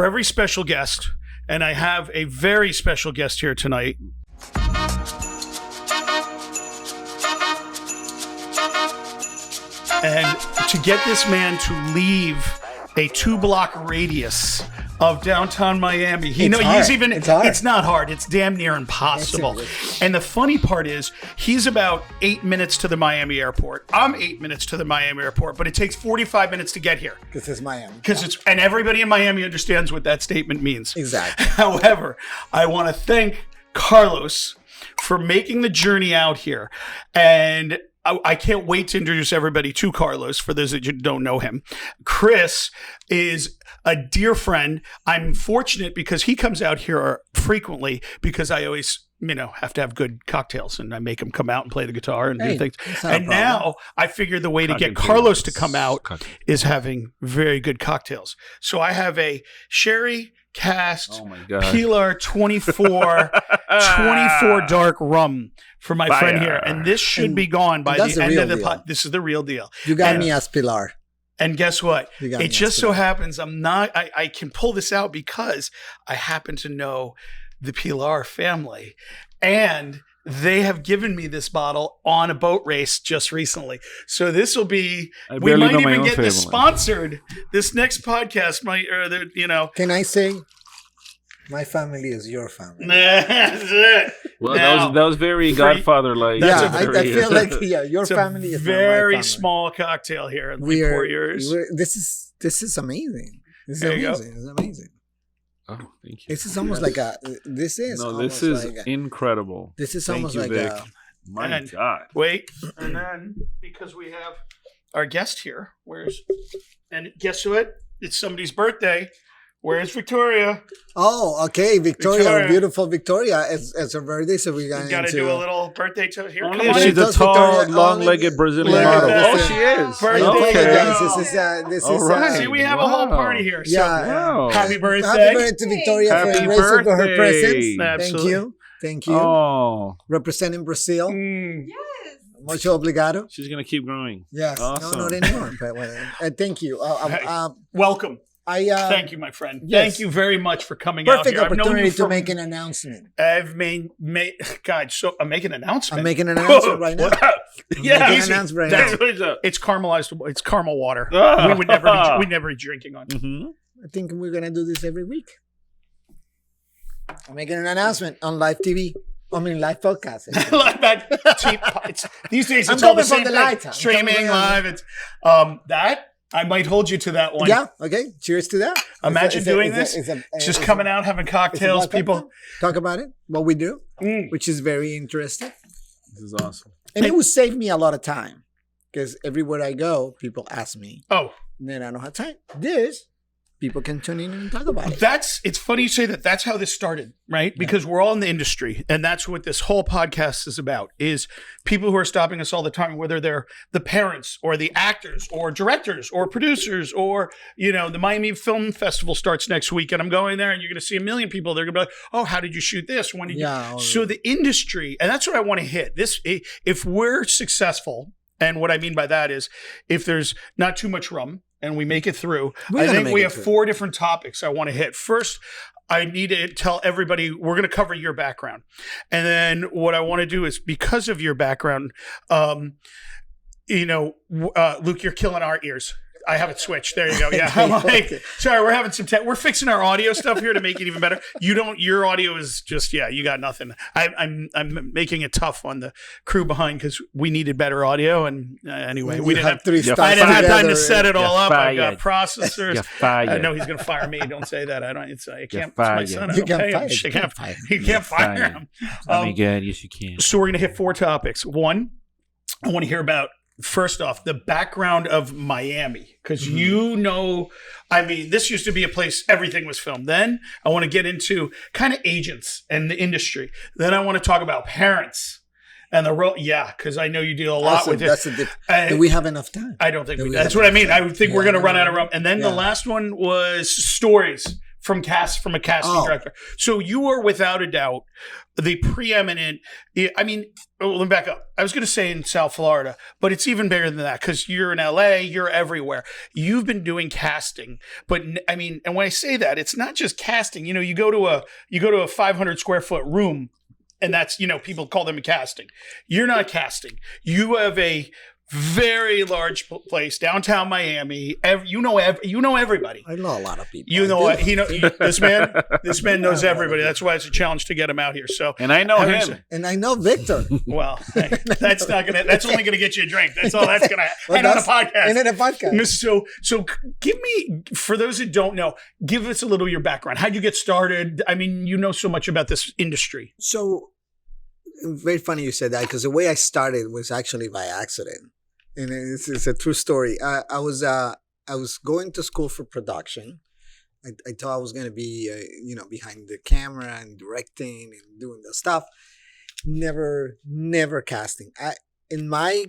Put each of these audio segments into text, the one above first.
for every special guest, and I have a very special guest here tonight. And to get this man to leave a 2-block radius of downtown Miami, it's not hard. It's damn near impossible. And the funny part is, he's about 8 minutes to the Miami airport. I'm 8 minutes to the Miami airport, but it takes 45 minutes to get here. Because it's Miami. And everybody in Miami understands what that statement means. Exactly. However, I want to thank Carlos for making the journey out here. And I can't wait to introduce everybody to Carlos, for those that don't know him. Chris is a dear friend. I'm fortunate because he comes out here frequently, because I always, have to have good cocktails, and I make him come out and play the guitar and do things. And now I figure the way to get Carlos to come out is having very good cocktails. So I have a sherry cast Pilar 24 dark rum for my friend here, and this should be gone by the end of the pot. This is the real deal. You got me as Pilar. And guess what? It just so happens I can pull this out because I happen to know the Pilar family, and they have given me this bottle on a boat race just recently. So this will be, we might even get this sponsored. This next podcast might, Can I say, my family is your family? That's it. Well, that was very Godfather-like. I feel like your family is very my family. Small cocktail here. This is amazing. This is amazing. Oh, thank you. This is almost like this is incredible. This is almost like Vic. My God. Wait, and then because we have our guest here, and guess what? It's somebody's birthday. Where's Victoria? Oh, okay, Victoria. Beautiful Victoria. It's her birthday, so we got to do a little birthday to here. Come on, she's a tall, long-legged Brazilian model. Oh, she is. Birthday girl. This is right. See, we have a whole party here. So happy birthday. Happy birthday to Victoria for embracing her presence. Absolutely. Thank you. Oh. Representing Brazil. Yes. Mucho obrigado. She's going to keep growing. Yes. Awesome. No, not anymore. But, thank you. Welcome. Thank you, my friend. Yes. Thank you very much for coming out here. Perfect opportunity to make an announcement. I've made so I'm making an announcement. I'm making an announcement right now. It's caramelized. It's caramel water. We would never be drinking on. Mm-hmm. I think we're gonna do this every week. I'm making an announcement on live TV. Live podcast. These days it's all the same thing. Streaming live. It's that. I might hold you to that one. Yeah. Okay. Cheers to that. Imagine doing this. Just coming out, having cocktails. People talk about it. What we do, which is very interesting. This is awesome. And it would save me a lot of time, because everywhere I go, people ask me. Oh. And then I don't have time. People can tune in and talk about it. It's funny you say that. That's how this started, right? Because we're all in the industry, and that's what this whole podcast is about, is people who are stopping us all the time, whether they're the parents or the actors or directors or producers or, the Miami Film Festival starts next week, and I'm going there, and you're going to see a million people. They're going to be like, oh, how did you shoot this? When did you? So the industry, and that's what I want to hit. If we're successful, and what I mean by that is if there's not too much rum, and we make it through. I think we have 4 different topics I want to hit. First, I need to tell everybody we're going to cover your background. And then what I want to do is, because of your background, Luke, you're killing our ears. I have it switched. There you go. Yeah. Sorry, we're having we're fixing our audio stuff here to make it even better. Your audio is just, you got nothing. I'm making it tough on the crew behind, because we needed better audio. And anyway, I didn't have time to set it all up. I got processors. I know he's going to fire me. Don't say that. I can't. It's my son. You can't fire him. Yes, you can. So we're going to hit 4 topics. 1, I want to hear about, first off, the background of Miami, because this used to be a place everything was filmed. Then I want to get into kind of agents and the industry. Then I want to talk about parents and the role. Yeah, because I know you deal a lot with it. Do we have enough time? I don't think that's what I mean. I would think we're going to run out of room. And then the last one was stories from a casting director. So you are without a doubt the preeminent. I mean, let me back up. I was going to say in South Florida, but it's even bigger than that because you're in LA, you're everywhere. You've been doing casting, but I mean, and when I say that, it's not just casting. You know, you go to a 500 square foot room, and that's, you know, people call them a casting. You're not casting. You have a very large place downtown Miami. You know everybody. I know a lot of people. You know this man knows everybody. That's why it's a challenge to get him out here. So, and I know him, and I know Victor. Well, hey, that's only gonna get you a drink. That's all that's gonna and on a podcast. And in a podcast. So give me, for those that don't know, give us a little of your background. How'd you get started? I mean, you know so much about this industry. So very funny you said that, because the way I started was actually by accident. And it's a true story. I was going to school for production. I thought I was going to be, behind the camera and directing and doing the stuff. Never casting. In my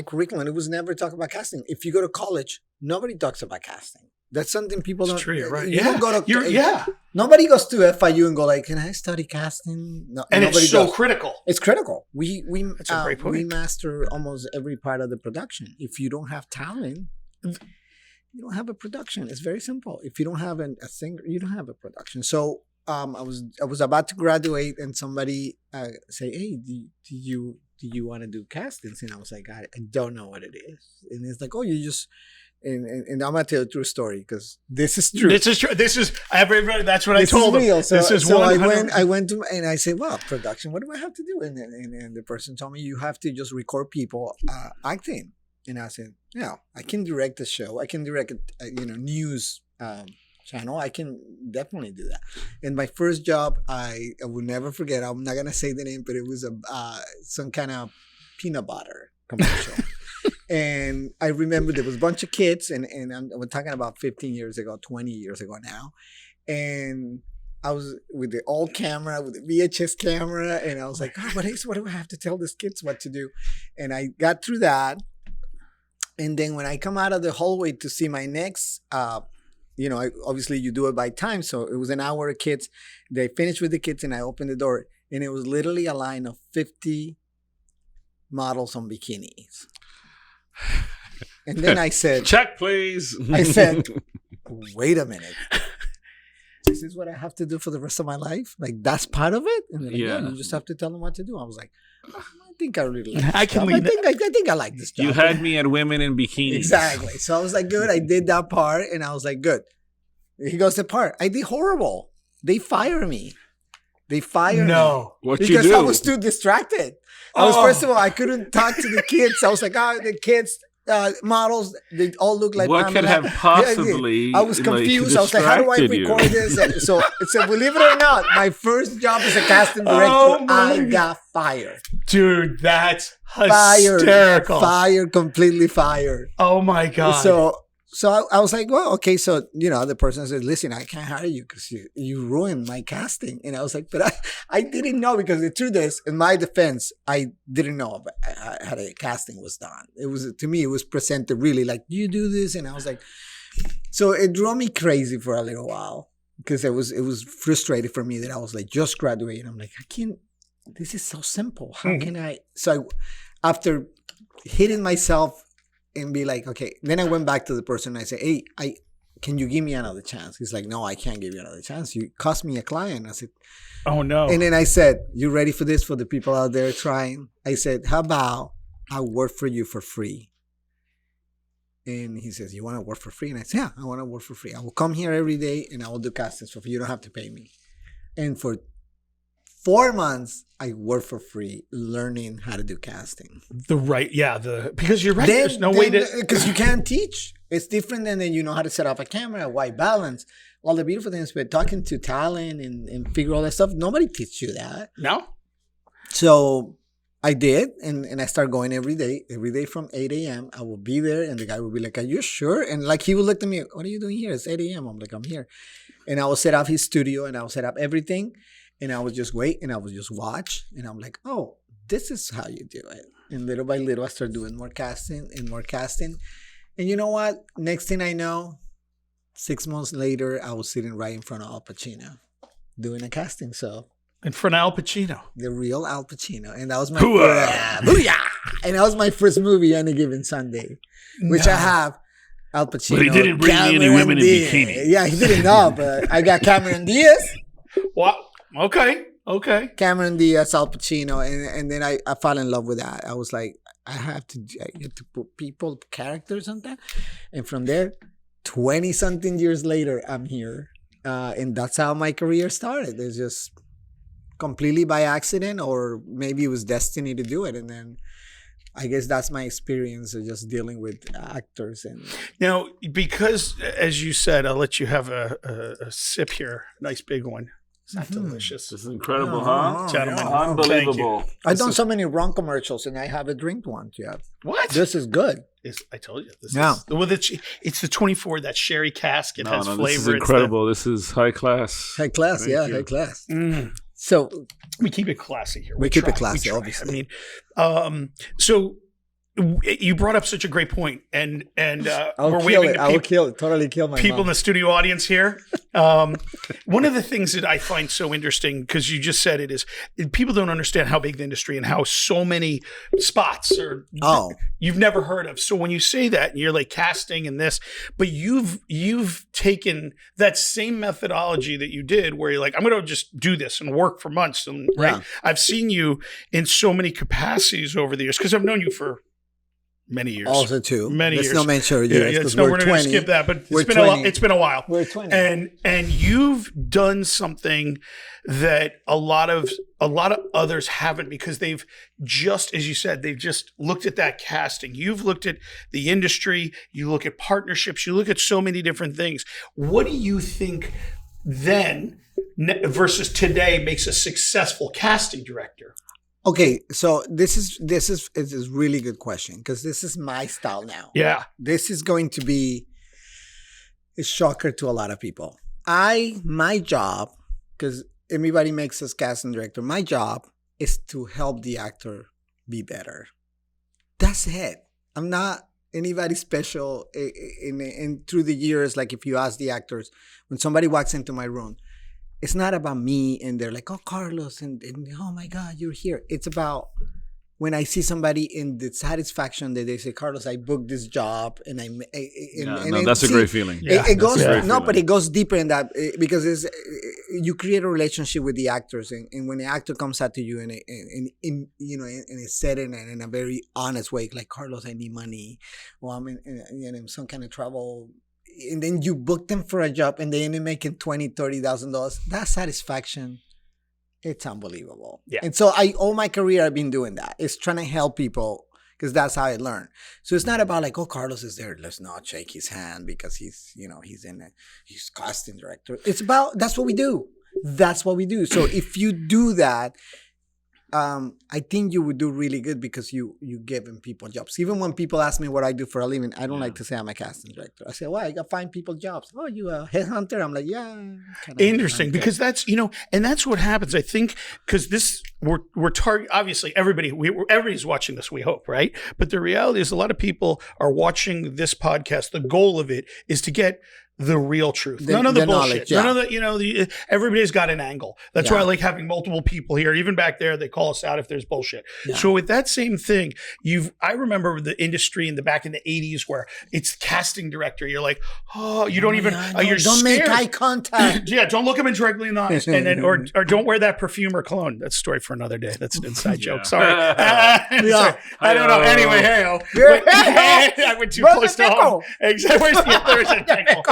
curriculum, it was never talk about casting. If you go to college, nobody talks about casting. That's something people don't. True, right? You don't go to. Nobody goes to FIU and go like, "Can I study casting?" No, and it's so critical. It's critical. We master almost every part of the production. If you don't have talent, you don't have a production. It's very simple. If you don't have a singer, you don't have a production. So I was about to graduate, and somebody say, "Hey, do you want to do castings?" And I was like, "I don't know what it is." And it's like, "Oh, you just." And I'm gonna tell a true story because this is true. This is true. This is everybody. That's what I told them. So I went to and I said, "Well, production. What do I have to do?" And the person told me, "You have to just record people acting." And I said, "Yeah, I can direct the show. I can direct a news channel. I can definitely do that." And my first job, I will never forget. I'm not gonna say the name, but it was some kind of peanut butter commercial. And I remember there was a bunch of kids, and we're talking about 15 years ago, 20 years ago now. And I was with the old camera, with the VHS camera, and I was like, "Oh, what do I have to tell these kids what to do?" And I got through that. And then when I come out of the hallway to see my next, obviously you do it by time. So it was an hour of kids. They finished with the kids, and I opened the door, and it was literally a line of 50 models on bikinis. And then I said, "Check, please." I said, "Wait a minute. This is what I have to do for the rest of my life? Like, that's part of it?" And they're like, "Yeah, you just have to tell them what to do." I was like, "I think I really like this I can job. I think I like this job." You had me at women in bikinis. Exactly. So I was like, good. I did that part, and I was like, good. He goes, the part. I did horrible. They fire me. They fired me. What you because do? I was too distracted. First of all, I couldn't talk to the kids. I was like, the kids, models, they all look like what Pamela. could have possibly I was confused. I was like, how do I record this? And so believe it or not, my first job as a casting director, I got fired. Dude, that's hysterical. Fired, completely fired. Oh my God. So I was like, well, okay. So, the person said, listen, I can't hire you because you ruined my casting. And I was like, but I didn't know, because the truth is, in my defense, I didn't know how the casting was done. To me, it was presented really like, you do this. And I was like, so it drove me crazy for a little while, because it was frustrated for me that I was like, just graduating. I'm like, this is so simple. How can I? So after hitting myself, and be like, okay. Then I went back to the person and I said, hey, can you give me another chance? He's like, no, I can't give you another chance. You cost me a client. I said, oh no. And then I said, you ready for this, for the people out there trying? I said, how about I work for you for free? And he says, you want to work for free? And I said, yeah, I want to work for free. I will come here every day and I will do castings for free. You don't have to pay me. And for 4 months, I worked for free learning how to do casting. Because you're right. There's no way to... Because you can't teach. It's different than you know how to set up a camera, white balance. Well, the beautiful thing is we're talking to talent and figure all that stuff. Nobody teaches you that. No. So I did, and I started going every day from 8 a.m. I will be there, and the guy will be like, are you sure? And like he would look at me, what are you doing here? It's 8 a.m. I'm like, I'm here. And I will set up his studio, and I will set up everything. And I would just wait, and I would just watch. And I'm like, oh, this is how you do it. And little by little, I started doing more casting and more casting. And you know what? Next thing I know, 6 months later, I was sitting right in front of Al Pacino doing a casting show. In front of Al Pacino. The real Al Pacino. And that was my Hooah! Booyah! And that was my first movie, Any Given Sunday, which I have Al Pacino. But he didn't bring me any women in bikini. Yeah, he didn't know, but I got Cameron Diaz. What? Okay. Cameron Diaz, Al Pacino, and then I fell in love with that. I was like, I have to put people, characters on that. And from there, 20-something years later, I'm here. And that's how my career started. It's just completely by accident, or maybe it was destiny to do it. And then I guess that's my experience of just dealing with actors. And now, because as you said, I'll let you have a sip here. Nice big one. Is that delicious? This is incredible, huh? Gentlemen, Unbelievable. I've done so many wrong commercials, and I haven't drank one yet. What? This is good. I told you. This Yeah. is, well, it's the 24, that sherry cask. It has flavor. This is incredible. This is high class. High class, Thank yeah, you. high class. Mm. So We keep it classy here. We keep it try. classy, We try. obviously. I mean, so you brought up such a great point, and I'll we're kill waving it. to I will kill it. Totally kill my people in mom. the studio audience here. One of the things that I find so interesting, because you just said it, is people don't understand how big the industry and how so many spots are you've never heard of. So when you say that, and you're like casting and this, but you've taken that same methodology that you did, where you're like, I'm going to just do this and work for months. And right, I've seen you in so many capacities over the years, because I've known you for many years. Also, too. Many Let's years. not mention years, because we're we're going 20. to skip that, but We're it's been a while. We're 20. And you've done something that a lot of others haven't, because they've just, as you said, they've just looked at that casting. You've looked at the industry, you look at partnerships, you look at so many different things. What do you think then versus today makes a successful casting director? Okay, so this is a really good question, because this is my style now. Yeah. This is going to be a shocker to a lot of people. My job, because everybody makes us casting director, my job is to help the actor be better. That's it. I'm not anybody special. In through the years, like if you ask the actors, when somebody walks into my room, it's not about me and they're like, oh, Carlos, and oh my God, you're here. It's about when I see somebody in the satisfaction that they say, Carlos, I booked this job, and that's a great feeling. It goes feeling. But it goes deeper in that, because you create a relationship with the actors, and when the actor comes out to you in a setting and in a very honest way, like, Carlos, I need money, or I'm in some kind of trouble. And then you book them for a job, and they end up making $20,000-$30,000. That satisfaction, it's unbelievable. Yeah. And so all my career, I've been doing that. It's trying to help people, because that's how I learn. So it's not about like, oh, Carlos is there, let's not shake his hand because he's casting director. It's about, that's what we do. That's what we do. So if you do that, I think you would do really good, because you giving people jobs. Even when people ask me what I do for a living, I don't like to say I'm a casting director. I say, well, I got find people jobs. Oh, you a headhunter? I'm like, yeah. Interesting, because that's, and that's what happens. I think, because we're target, obviously everybody's watching this, we hope, right? But the reality is, a lot of people are watching this podcast. The goal of it is to get the real truth. None of the bullshit. None of the, everybody's got an angle. That's why I like having multiple people here. Even back there, they call us out if there's bullshit. Yeah. So with that same thing, I remember the industry back in the 80s where it's casting director. You're like, oh, you don't even, you're don't scared. make eye contact. Yeah, don't look them directly in the eyes. And then, or don't wear that perfume or cologne. That's a story for another day. That's an inside joke. Sorry. Sorry. I don't know. Anyway, hey-o. I went too close to home. Exactly. There's a tickle.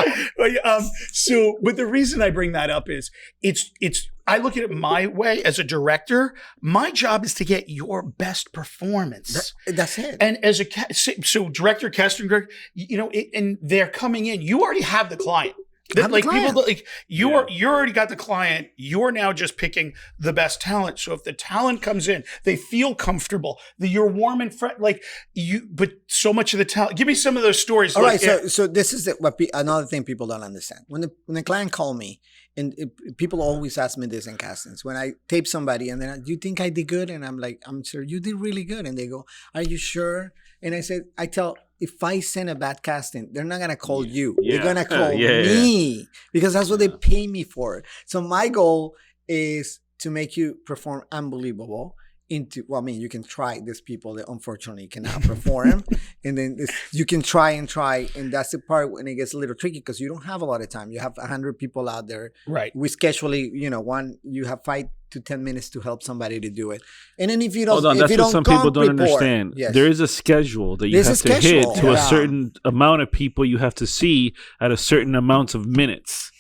But the reason I bring that up is I look at it my way as a director. My job is to get your best performance. That's it. And as director, casting director, and they're coming in. You already have the client. People like you already got the client. You're now just picking the best talent. So if the talent comes in, they feel comfortable. You're warm and but so much of the talent. Give me some of those stories. All right. So this is another thing people don't understand. When the client called me, and people always ask me this in castings, when I tape somebody and then, do you think I did good? And I'm like, I'm sure you did really good. And they go, are you sure? And I said, if I send a bad casting, they're not gonna call you. Yeah. They're gonna call me because that's what they pay me for. So my goal is to make you perform unbelievable. You can try. There's people that unfortunately cannot perform, and then you can try, and that's the part when it gets a little tricky because you don't have a lot of time. You have 100 people out there. Right. We schedule, you have 5 to 10 minutes to help somebody to do it, and then if you don't, hold on, that's what some people don't understand. Yes. There is a schedule that you have to hit to a certain amount of people you have to see at a certain amount of minutes.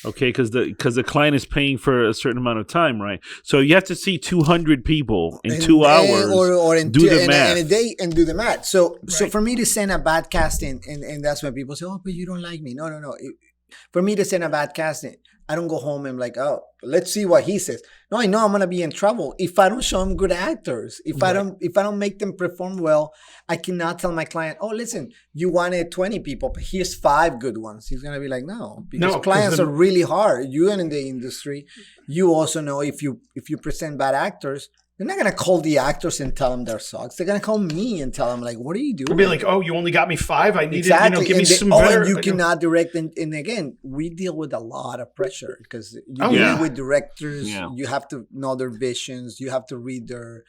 Okay, because the client is paying for a certain amount of time, right? So you have to see 200 people in 2 hours, or in do the math. In a day, and do the math. So for me to send a bad casting, and that's when people say, "Oh, but you don't like me." No. For me to send a bad casting, I don't go home and like, "Oh, let's see what he says." No, I know I'm gonna be in trouble if I don't show them good actors. If I don't make them perform well, I cannot tell my client, "Oh, listen, you wanted 20 people, but here's 5 good ones." He's gonna be like, "No," because clients are really hard. You are in the industry. You also know if you present bad actors, they're not gonna call the actors and tell them their sucks. They're gonna call me and tell them like, "What are you doing?" They'll be like, "Oh, you only got me 5. I needed, give me some better." And you cannot direct. And again, we deal with a lot of pressure because you deal with directors. Yeah. You have to know their visions. You have to read their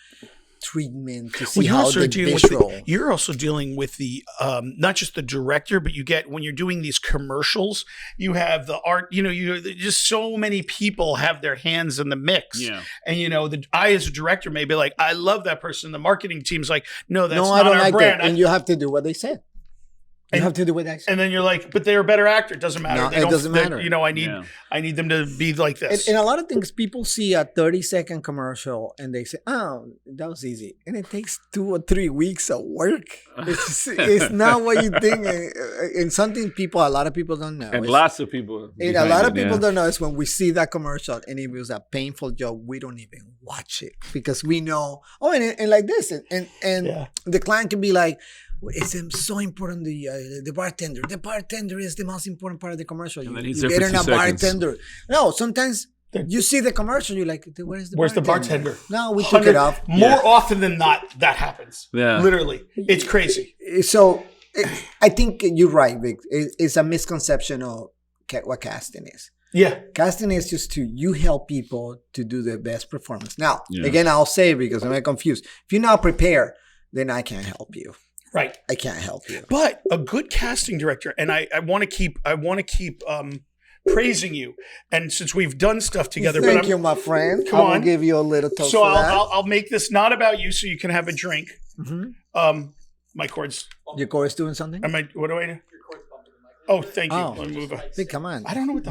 treatment to see how they visual. You're also dealing with the not just the director, but you get when you're doing these commercials, you have the art. Just so many people have their hands in the mix. Yeah. And I as a director may be like, I love that person. The marketing team's like, no, that's not our brand. And you have to do what they said. You have to do what I said. And then you're like, but they're a better actor. It doesn't matter. No, it doesn't matter. I need them to be like this. And a lot of things, people see a 30-second commercial and they say, "Oh, that was easy." And it takes 2 or 3 weeks of work. It's not what you think. And something a lot of people don't know. And lots of people. And a lot of people don't know is when we see that commercial and it was a painful job, we don't even watch it because we know, and like this. And the client can be like, it's so important. The bartender. The bartender is the most important part of the commercial. You get in a bartender. No, sometimes you see the commercial. You're like, where's the bartender? No, we took it off. More often than not, that happens. Yeah, literally, it's crazy. So I think you're right, Vic. It's a misconception of what casting is. Yeah, casting is just you help people to do the best performance. Now, again, I'll say because I'm confused. If you're not prepared, then I can't help you. Right. I can't help you. But a good casting director, and I want to keep praising you. And since we've done stuff together, thank you, my friend. I will give you a little toast. So I'll make this not about you, so you can have a drink. Mm-hmm. My cord's. Your cord's doing something. What do I do? Oh, thank you. Let me move on. Hey, come on. I don't know what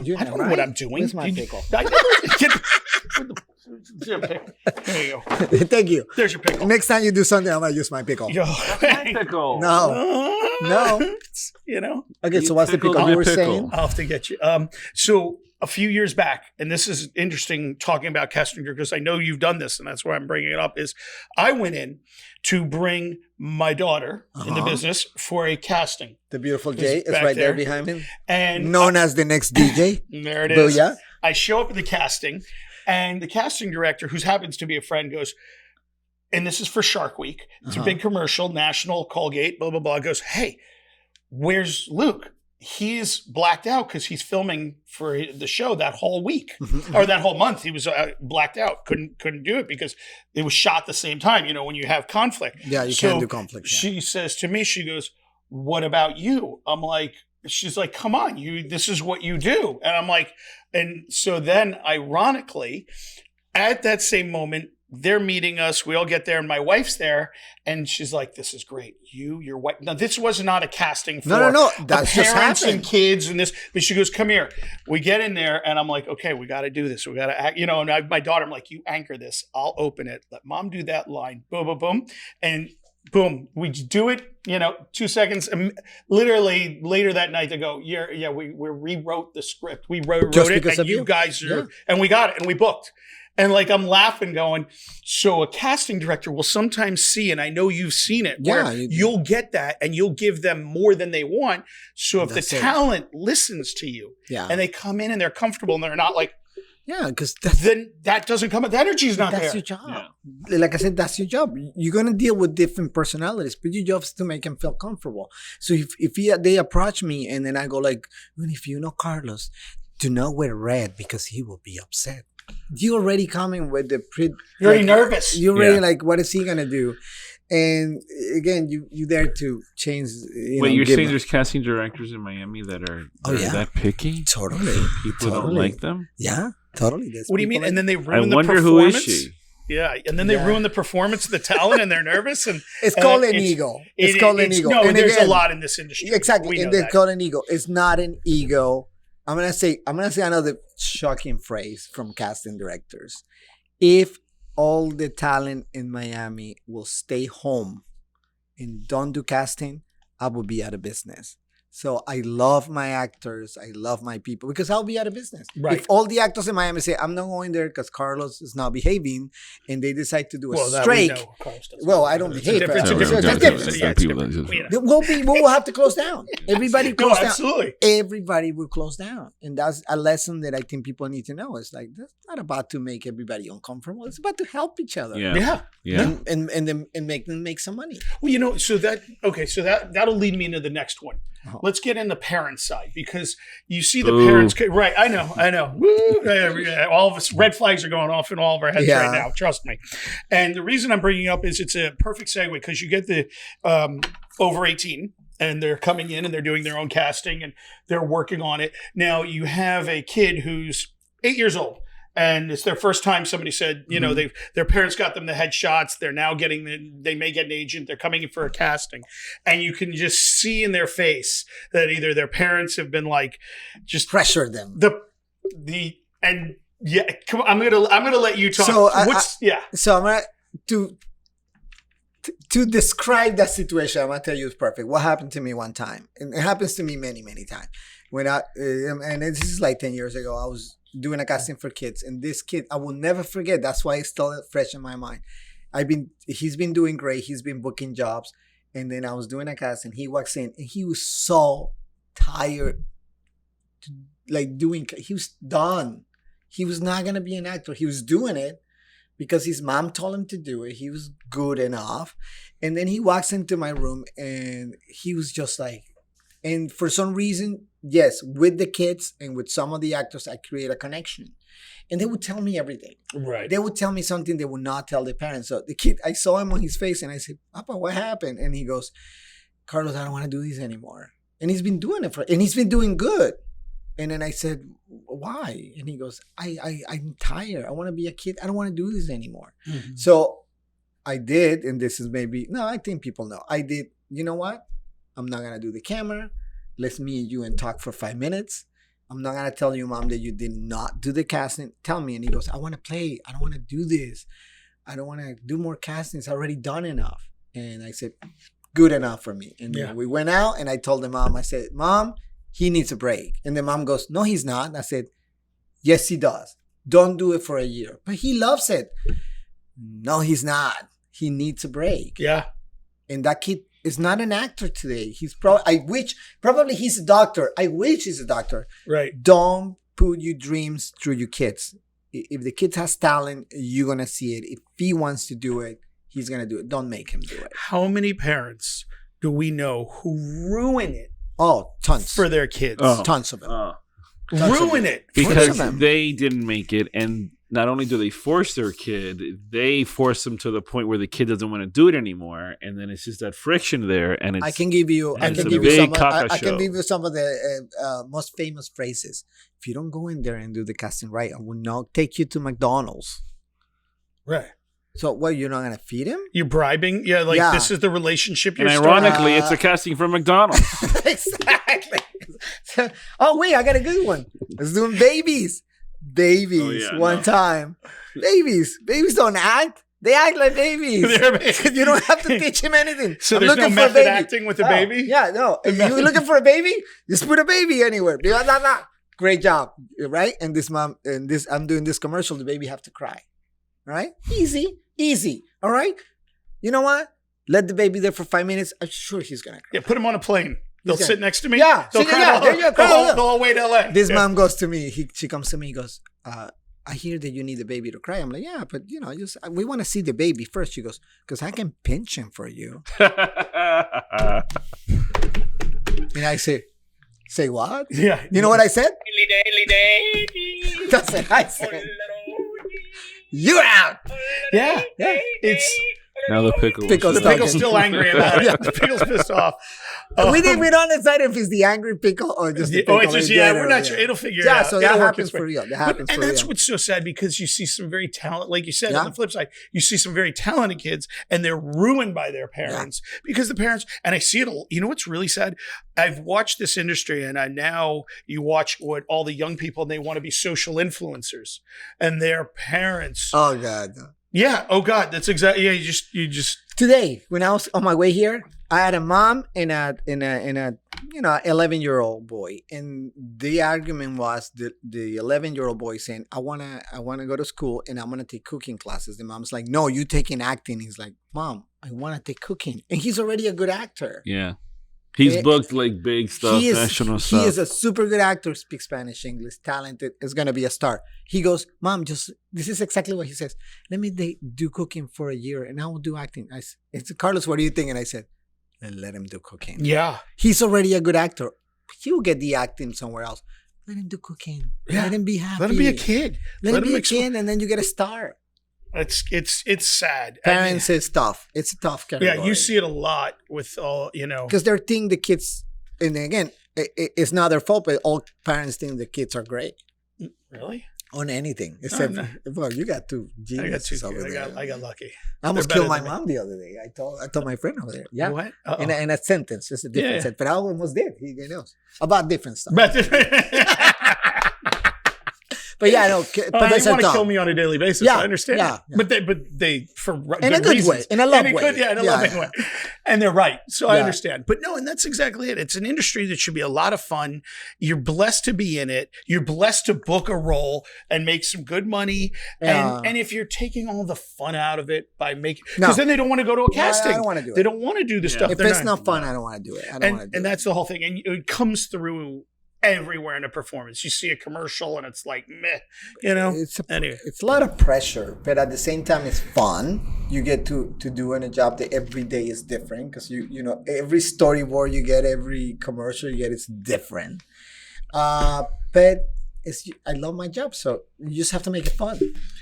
I'm doing. Where's my pickle? There you go. Thank you. There's your pickle. Next time you do something, I'm gonna use my pickle. My pickle. No. Okay, so what's the pickle you were saying? I'll have to get you. So a few years back, and this is interesting talking about casting because I know you've done this, and that's why I'm bringing it up. Is I went in to bring my daughter in the business for a casting. The beautiful Jay is right there behind him, and known as the next DJ. There it is. Booyah. I show up at the casting. And the casting director, who happens to be a friend, goes, and this is for Shark Week. It's a big commercial, national, Colgate, blah, blah, blah. Goes, "Hey, where's Luke? He's blacked out because he's filming for the show that whole week or that whole month. He was blacked out. Couldn't do it because it was shot the same time, when you have conflict. Yeah, you can't do conflict. Yeah. She says to me, she goes, "What about you?" I'm like, she's like, "Come on, this is what you do." And I'm like, and so then ironically, at that same moment, they're meeting us. We all get there and my wife's there. And she's like, "This is great. Your wife." Now, this was not a casting for no. That's just parents happened. And kids and this. But she goes, "Come here." We get in there and I'm like, "Okay, we got to do this. We got to act, and my daughter, I'm like, "You anchor this. I'll open it. Let mom do that line." Boom, boom, boom. And boom, we do it, 2 seconds. Literally later that night they go, we rewrote the script. We wrote it and you guys are, and we got it and we booked. And like, I'm laughing going, so a casting director will sometimes see, and I know you've seen it, where you'll get that and you'll give them more than they want. So if the talent listens to you and they come in and they're comfortable and they're not like Yeah, because then that doesn't come. The energy is not that's there. your job. Yeah. Like I said, that's your job. You're gonna deal with different personalities, but your job is to make them feel comfortable. So if they approach me and then I go like, if you know Carlos, do not wear red because he will be upset. You already coming with the you're already nervous. You're already like, what is he gonna do? And again, you there to change. You're saying there's casting directors in Miami that are that picky? Totally. People don't like them? Yeah, totally. What do you mean? And then they ruin the performance? I wonder who is she? Yeah, and then they ruin the performance of the talent, and they're nervous. And it's called an ego. It's called an ego. No, and there's a lot in this industry. Exactly, and it's called an ego. It's not an ego. I'm gonna say another shocking phrase from casting directors. If all the talent in Miami will stay home and don't do casting, I will be out of business. So I love my actors. I love my people because I'll be out of business. Right. If all the actors in Miami say, I'm not going there because Carlos is not behaving, and they decide to do a strike. I don't behave. We'll have to close down. Everybody close down. Absolutely. Everybody will close down. And that's a lesson that I think people need to know. It's like, that's not about to make everybody uncomfortable. It's about to help each other. Yeah. And make them make some money. Well, so that'll lead me into the next one. Uh-huh. Let's get in the parent side because you see the parents. Right. I know. Woo, all of us, red flags are going off in all of our heads right now. Trust me. And the reason I'm bringing up is it's a perfect segue because you get the over 18 and they're coming in and they're doing their own casting and they're working on it. Now you have a kid who's 8 years old. And it's their first time. Somebody said, their parents got them the headshots. They're now they may get an agent. They're coming in for a casting. And you can just see in their face that either their parents have been like, just pressure them. Come on, I'm gonna let you talk. So I'm gonna to describe that situation. I'm gonna tell you it's perfect. What happened to me one time, and it happens to me many, many times. When and this is like 10 years ago, I was doing a casting for kids, and this kid I will never forget. That's why it's still fresh in my mind. He's been doing great. He's been booking jobs, and then I was doing a casting. He walks in, and he was so tired, he was done. He was not gonna be an actor. He was doing it because his mom told him to do it. He was good enough, and then he walks into my room, and he was just like. And for some reason, yes, with the kids and with some of the actors, I create a connection. And they would tell me everything. Right. They would tell me something they would not tell their parents. So the kid, I saw him on his face and I said, Papa, what happened? And he goes, Carlos, I don't want to do this anymore. And he's been doing it and he's been doing good. And then I said, why? And he goes, I'm tired. I want to be a kid. I don't want to do this anymore. Mm-hmm. So I did, and this is I think people know. I did, you know what? I'm not going to do the camera. Let's me and you talk for 5 minutes. I'm not going to tell you, Mom, that you did not do the casting. Tell me. And he goes, I want to play. I don't want to do this. I don't want to do more castings. I already done enough. And I said, good enough for me. And then we went out and I told the mom, I said, Mom, he needs a break. And the mom goes, no, he's not. And I said, yes, he does. Don't do it for a year. But he loves it. No, he's not. He needs a break. Yeah. And that kid is not an actor today. He's probably he's a doctor. I wish he's a doctor. Right. Don't put your dreams through your kids. If the kid has talent, you're going to see it. If he wants to do it, he's going to do it. Don't make him do it. How many parents do we know who ruin it? Oh, tons. For their kids. Tons of them. Ruin it. Because they didn't make it, and not only do they force their kid, they force them to the point where the kid doesn't want to do it anymore, and then it's just that friction there. And I can give you some of the most famous phrases. If you don't go in there and do the casting right, I will not take you to McDonald's. Right. So what? You're not gonna feed him? You're bribing? Yeah. This is the relationship you're starting. And ironically, it's a casting for McDonald's. Exactly. Oh wait, I got a good one. Let's do babies. One time. Babies don't act. They act like babies. You don't have to teach him anything. So there's no method acting with a baby? Yeah, no. If you're looking for a baby, just put a baby anywhere. Great job, right? And this mom, I'm doing this commercial. The baby have to cry. All right? Easy. All right? You know what? Let the baby there for 5 minutes. I'm sure he's gonna cry. Yeah, put him on a plane. They'll sit next to me. Yeah. They'll cry the whole way to LA. This mom goes to me. She comes to me. He goes, I hear that you need the baby to cry. I'm like, yeah, but we want to see the baby first. She goes, because I can pinch him for you. And I say what? Yeah. You know what I said? That's what I said. You're out. Yeah. It's now the pickle. the pickle's still angry about it. The pickle's pissed off. We don't decide if it's the angry pickle or just the pickle. It's just, we're not sure. It'll figure it out. Yeah, so that happens for real. And that's what's so sad, because you see some very talented, like you said, on the flip side, you see some very talented kids and they're ruined by their parents because the parents, and I see it, you know what's really sad? I've watched this industry, and now you watch what all the young people, and they want to be social influencers, and their parents. Oh, God. Yeah. Oh, God. That's exactly. Yeah. You just. Today, when I was on my way here, I had a mom and a 11-year-old boy, and the argument was the 11-year-old boy saying, I wanna go to school and I'm gonna take cooking classes. The mom's like, no, you taking acting. He's like, Mom, I wanna take cooking, and he's already a good actor. Yeah. He's booked like big stuff, national stuff. He is a super good actor, speaks Spanish, English, talented, is going to be a star. He goes, Mom, this is exactly what he says. Let me do cooking for a year and I will do acting. It's Carlos, what do you think? And I said, let him do cooking. Yeah. He's already a good actor. He'll get the acting somewhere else. Let him do cooking. Yeah. Let him be happy. Let him be a kid. Let him be a kid, and then you get a star. It's sad. Parents is tough. It's a tough category. Yeah, you see it a lot with all, because they're thinking the kids, and again, it's not their fault, but all parents think the kids are great. Really? On anything. Except, well, you got two geniuses I got two. over there. I got lucky. I almost killed my mom the other day. I told my friend over there. Yeah. What? In a sentence. It's a different sentence. But I almost did. He knows. About different stuff. But yeah, no. They want to kill me on a daily basis. Yeah, I understand. Yeah. But they for in a good way, in a loving way. In a loving way. And they're right. So I understand. But no, and that's exactly it. It's an industry that should be a lot of fun. You're blessed to be in it. You're blessed to book a role and make some good money. Yeah. And if you're taking all the fun out of it by making, because then they don't want to go to a casting. I don't want to do it. They don't want to do the stuff. If it's not fun, I don't want to do it. And that's the whole thing. And it comes through everywhere in a performance. You see a commercial and it's like meh, It's a lot of pressure, but at the same time it's fun. You get to do in a job that every day is different, because every storyboard you get, every commercial you get, is different. But I love my job, so you just have to make it fun.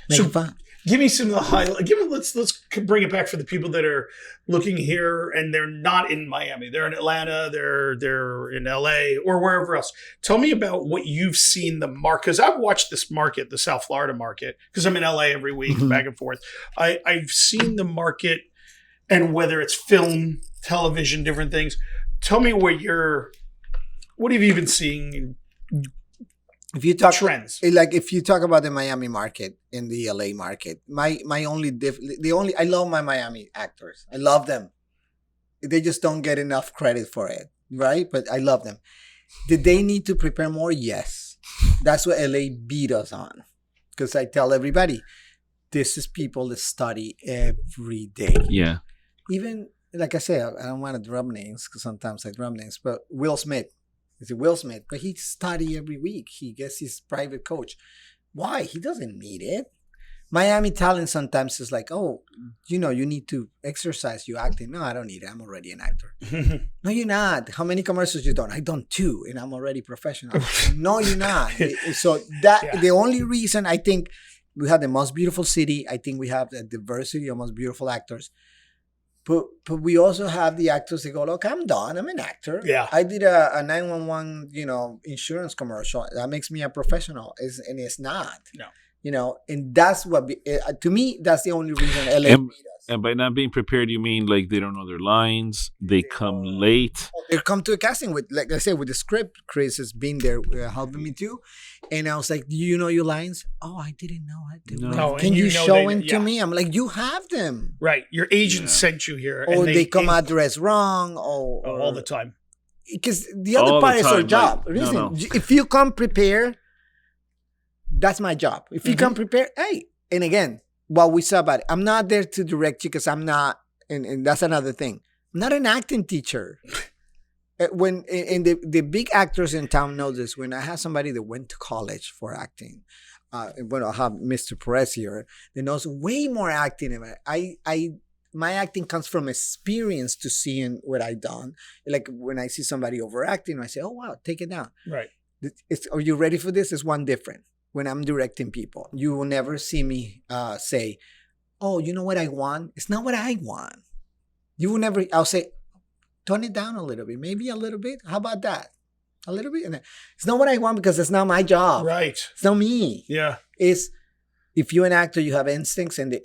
Make it fun. Give me some of the highlights. Let's bring it back for the people that are looking here and they're not in Miami. They're in Atlanta. They're in LA or wherever else. Tell me about what you've seen the market, because I've watched this market, the South Florida market, because I'm in LA every week, back and forth. I've seen the market, and whether it's film, television, different things. Tell me what have you been seeing? If you talk trends, if you talk about the Miami market and the LA market, I love my Miami actors. I love them. They just don't get enough credit for it, right? But I love them. Did they need to prepare more? Yes. That's what LA beat us on. Because I tell everybody, this is people that study every day. Yeah. Even, like I say, I don't want to drop names, because sometimes I drop names, but Will Smith. It's Will Smith, but he study every week. He gets his private coach. Why? He doesn't need it. Miami talent sometimes is like, oh, you need to exercise your acting. No, I don't need it. I'm already an actor. No, you're not. How many commercials you done? I done 2, and I'm already professional. No, you're not. So the only reason I think we have the most beautiful city, I think we have the diversity of most beautiful actors. But we also have the actors that go, look, I'm done. I'm an actor. Yeah. I did a 911, insurance commercial. That makes me a professional. And it's not. No. And that's what, to me, that's the only reason LA beat us. And by not being prepared, you mean like they don't know their lines, they come late. They come to a casting with, like I said, with the script. Chris has been there helping me too. And I was like, do you know your lines? Oh, I didn't know. No. Can you show them to me? I'm like, you have them. Right. Your agent sent you here. Or they come out dressed wrong. Or all the time. Because the other part is our job. Like, no. If you come prepared, that's my job. If you come prepared, hey. And again, what we saw about it, I'm not there to direct you, because I'm not, and that's another thing. I'm not an acting teacher. when and the big actors in town know this. When I have somebody that went to college for acting, when I have Mr. Perez here, that knows way more acting than my acting comes from experience to seeing what I done. Like when I see somebody overacting, I say, "Oh wow, take it down." Right. Are you ready for this? It's one different. When I'm directing people, you will never see me say, "Oh, you know what I want?" It's not what I want. You will never. I'll say, "Tone it down a little bit, maybe a little bit. How about that? A little bit." And then, it's not what I want because it's not my job. Right. It's not me. Yeah. It's if you're an actor, you have instincts, and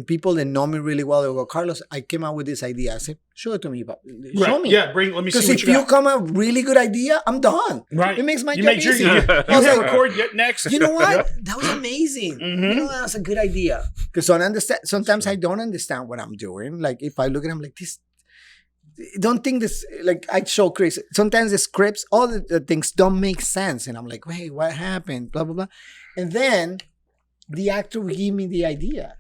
people that know me really well, they'll go, "Carlos, I came out with this idea." I said, "Show it to me, but show me." Yeah, let me see what Because if you come up with a really good idea, I'm done. Right. It makes my you job make sure easy. you hit record next. You know what? That was amazing. Mm-hmm. You know, that was a good idea. Because sometimes I don't understand what I'm doing. Like if I look at them like this, don't think this, like I show Chris, sometimes the scripts, all the things don't make sense. And I'm like, wait, what happened? Blah, blah, blah. And then the actor will give me the idea.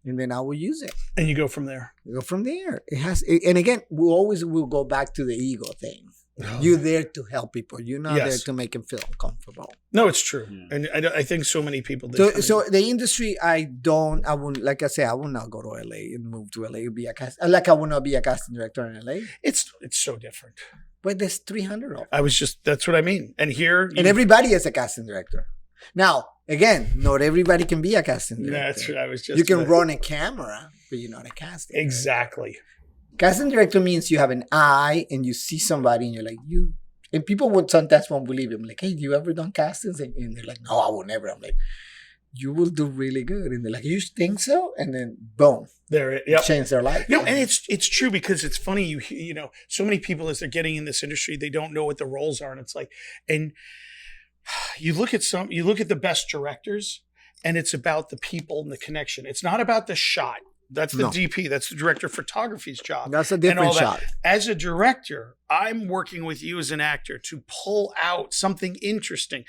And then I will use it. And you go from there. And again, we always will go back to the ego thing. Oh. You're there to help people. You're not there to make them feel uncomfortable. No, it's true. Yeah. And I think so many people. So the industry, I wouldn't, like I say, I will not go to LA and move to LA. Like I will not be a casting director in LA. It's so different. But there's 300 of them. That's what I mean. And here. And everybody is a casting director. Now, again, not everybody can be a casting director. That's true. You can run a camera, but you're not a casting director. Exactly. Casting director means you have an eye and you see somebody and you're like, and people sometimes won't believe it. I'm like, "Hey, you ever done castings?" And they're like, "No, I will never." I'm like, "You will do really good." And they're like, "You think so?" And then boom, change their life. No, and it's true because it's funny. You know, so many people as they're getting in this industry, they don't know what the roles are, and it's like, and you look at the best directors, and it's about the people and the connection. It's not about the shot. That's the DP. That's the director of photography's job. That's a different shot. As a director, I'm working with you as an actor to pull out something interesting.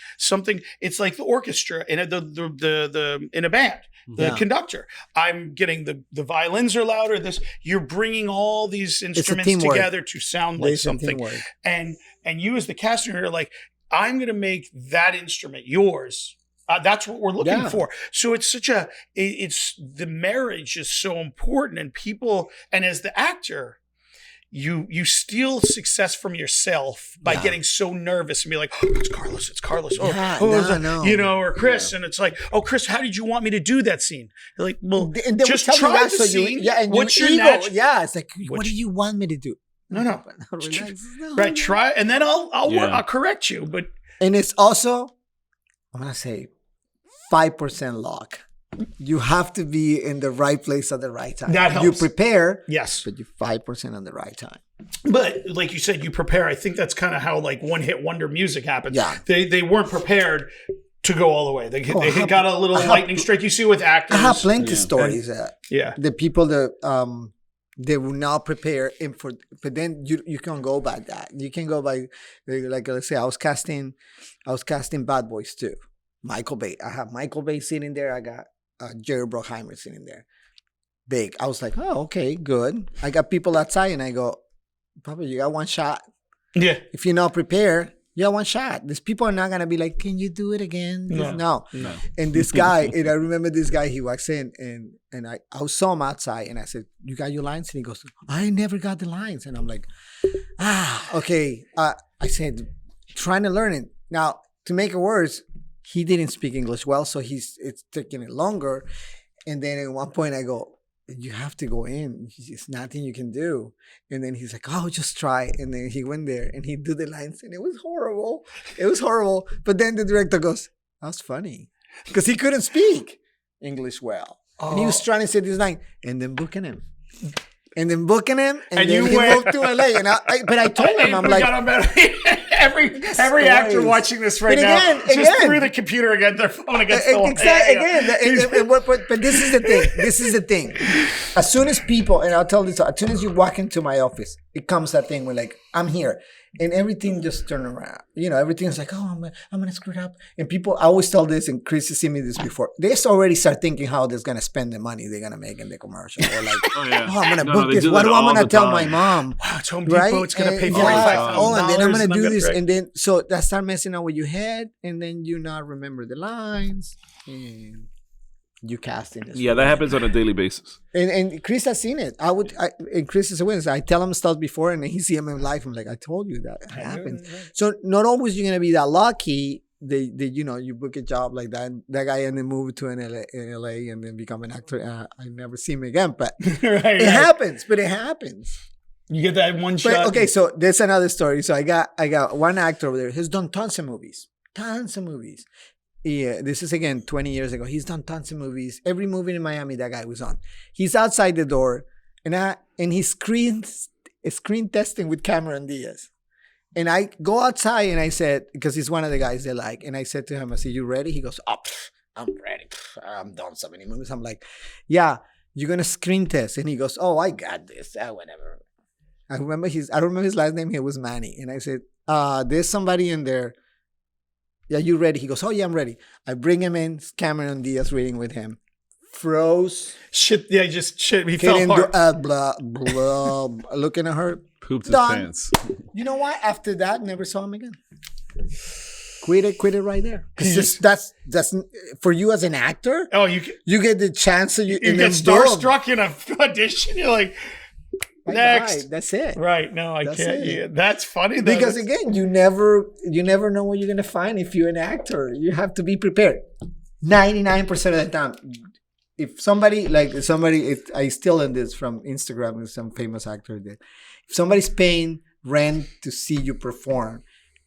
It's like the orchestra in in a band. The conductor. I'm getting the violins are louder. You're bringing all these instruments together to sound like something. And you as the casting are like, I'm going to make that instrument yours. That's what we're looking for. So it's the marriage is so important, and people, and as the actor, you steal success from yourself by getting so nervous and be like, "Oh, it's Carlos. You know, or Chris." And it's like, "Oh, Chris, how did you want me to do that scene?" You're like, "Well, just try the scene." And what's your ego? It's like, what do you want me to do? No. Right, try, and then I'll correct you. But and it's also, I'm gonna say, 5% luck. You have to be in the right place at the right time. That helps. You prepare, yes, but you're 5% on the right time. But like you said, you prepare. I think that's kind of how like one-hit wonder music happens. Yeah, they weren't prepared to go all the way. They got a little lightning strike. You see with actors. I have plenty of stories. The people that they will not prepare, but then you can go by that. You can go by, like, let's say I was casting Bad Boys 2. Michael Bay. I have Michael Bay sitting there. I got Jerry Bruckheimer sitting there. Big. I was like, "Oh, okay, good." I got people outside, and I go, "Papa, you got one shot." Yeah. If you're not prepared, you got one shot. These people are not gonna be like, "Can you do it again?" No. And this guy, and I remember this guy. He walks in, and I saw him outside, and I said, "You got your lines?" And he goes, "I never got the lines." And I'm like, okay. I said, trying to learn it. Now, to make it worse, he didn't speak English well, so it's taking it longer. And then at one point I go, "You have to go in. It's nothing you can do." And then he's like, "Oh, just try." And then he went there and he did the lines, and it was horrible. But then the director goes, "That's funny," because he couldn't speak English well. And he was trying to say this line, and then booking him. And then he moved to LA. And but I told him, I'm like, every actor watching this right now, just through the computer again, their phone against the wall. Exactly. But this is the thing. As soon as people, and I'll tell this, as soon as you walk into my office, it comes that thing where like, I'm here. And everything just turn around. Everything's like, oh, I'm going to screw it up. And people, I always tell this, and Chris has seen me this before. They already start thinking how they're going to spend the money they're going to make in the commercial. Or like, I'm going to book this. What do I'm going to tell my mom? Wow, it's Home Depot. Right? It's going to pay $45,000. Oh, and then I'm going to do this. Right. And then, so that start messing up with your head. And then you not remember the lines. And you casting this. Yeah, that happens on a daily basis. And Chris has seen it. And Chris is a witness. I tell him stuff before, and then he see him in life. I'm like, I told you that happens. So not always you're gonna be that lucky. You book a job like that. That guy and then move to LA and then become an actor. I never see him again, but it happens. But it happens. You get that one shot. Okay, so there's another story. So I got one actor over there. He's done tons of movies. Yeah, this is again 20 years ago. He's done tons of movies. Every movie in Miami that guy was on. He's outside the door, and he's screen testing with Cameron Diaz. And I go outside and I said, because he's one of the guys they like, and I said to him, I said, "You ready?" He goes, "Oh, I'm ready. I've done so many movies." I'm like, "Yeah, you're gonna screen test," and he goes, "Oh, I got this. Whatever." I don't remember his last name. It was Manny, and I said, "There's somebody in there. Yeah, you ready?" He goes, "Oh, yeah, I'm ready." I bring him in. Cameron Diaz reading with him. Froze. Shit. Yeah, just shit. He fell apart. Blah, blah. Looking at her. Pooped his pants. You know what? After that, never saw him again. Quit it right there. Because that's for you as an actor. Oh, you get the chance. You get starstruck in an audition. You're like, next. Right, that's it. Right. No, I can't. Yeah, that's funny. Because again, you never know what you're going to find if you're an actor. You have to be prepared. 99% of the time. If somebody, I still in this from Instagram with some famous actor did. If somebody's paying rent to see you perform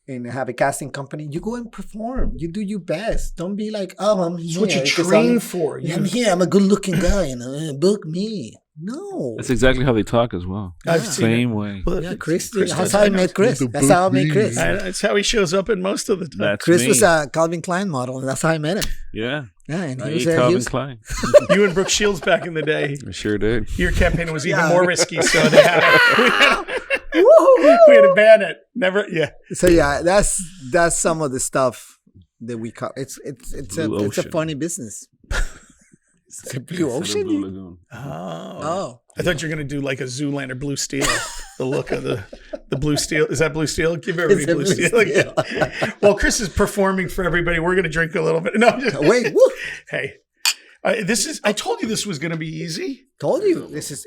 and have a casting company, you go and perform. You do your best. Don't be like, "Oh, I'm here." That's what you train for. I'm here. I'm a good-looking guy. Book me. No. That's exactly how they talk as well. Same way. Well, yeah, Chris. That's how I met Chris. That's how I met Chris. That's how he shows up in most of the time. Chris was a Calvin Klein model, and that's how I met him. Yeah. Yeah, and he was Calvin Klein. You and Brooke Shields back in the day. I sure did. Your campaign was even more risky, so we had to ban it. Never. Yeah. So yeah, that's some of the stuff that we cover. It's a funny business. It's a blue ocean. Blue Lagoon. Oh. I thought you were going to do like a Zoolander Blue Steel. The look of the Blue Steel. Is that Blue Steel? Give everybody Blue Steel. Well, Chris is performing for everybody. We're going to drink a little bit. No, wait. Woo. Hey, I told you this was going to be easy. Told you this is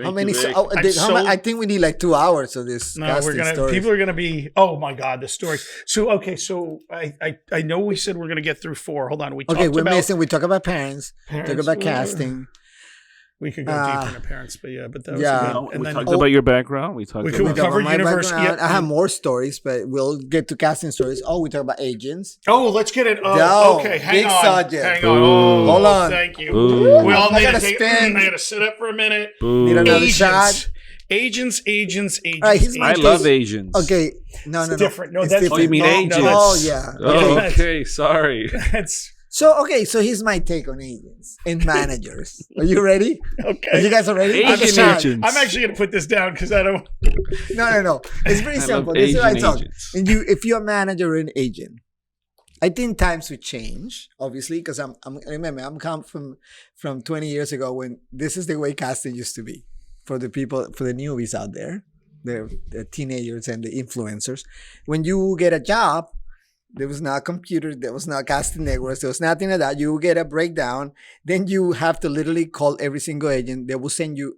how many? I think we need like 2 hours of this. No, people are gonna be. Oh my God, the stories. So okay, so I know we said we're gonna get through 4. Hold on, we talk about parents. Talk about casting. We could go deeper into parents, but that was good. And we talked about your background. We covered university. I have more stories, but we'll get to casting stories. Oh, we talk about agents. Oh, let's get it. Okay, hang on. Subject. Hang on. Oh, hold on. Thank you. We all need to spin. I got to sit up for a minute. Need another shot. Agents. I love agents. Okay, no. It's different. No, that's different. Oh, you mean agents? Oh, yeah. Okay, sorry. So here's my take on agents and managers. Are you ready? Okay. Are you guys ready? Agents. I'm actually going to put this down because I don't. No. It's pretty simple. This is what I talk. And if you're a manager or an agent, I think times would change, obviously, because I'm come from 20 years ago when this is the way casting used to be for the newbies out there, the teenagers and the influencers. When you get a job, there was not a computer, there was not casting networks, there was nothing like that. You get a breakdown, then you have to literally call every single agent. They will send you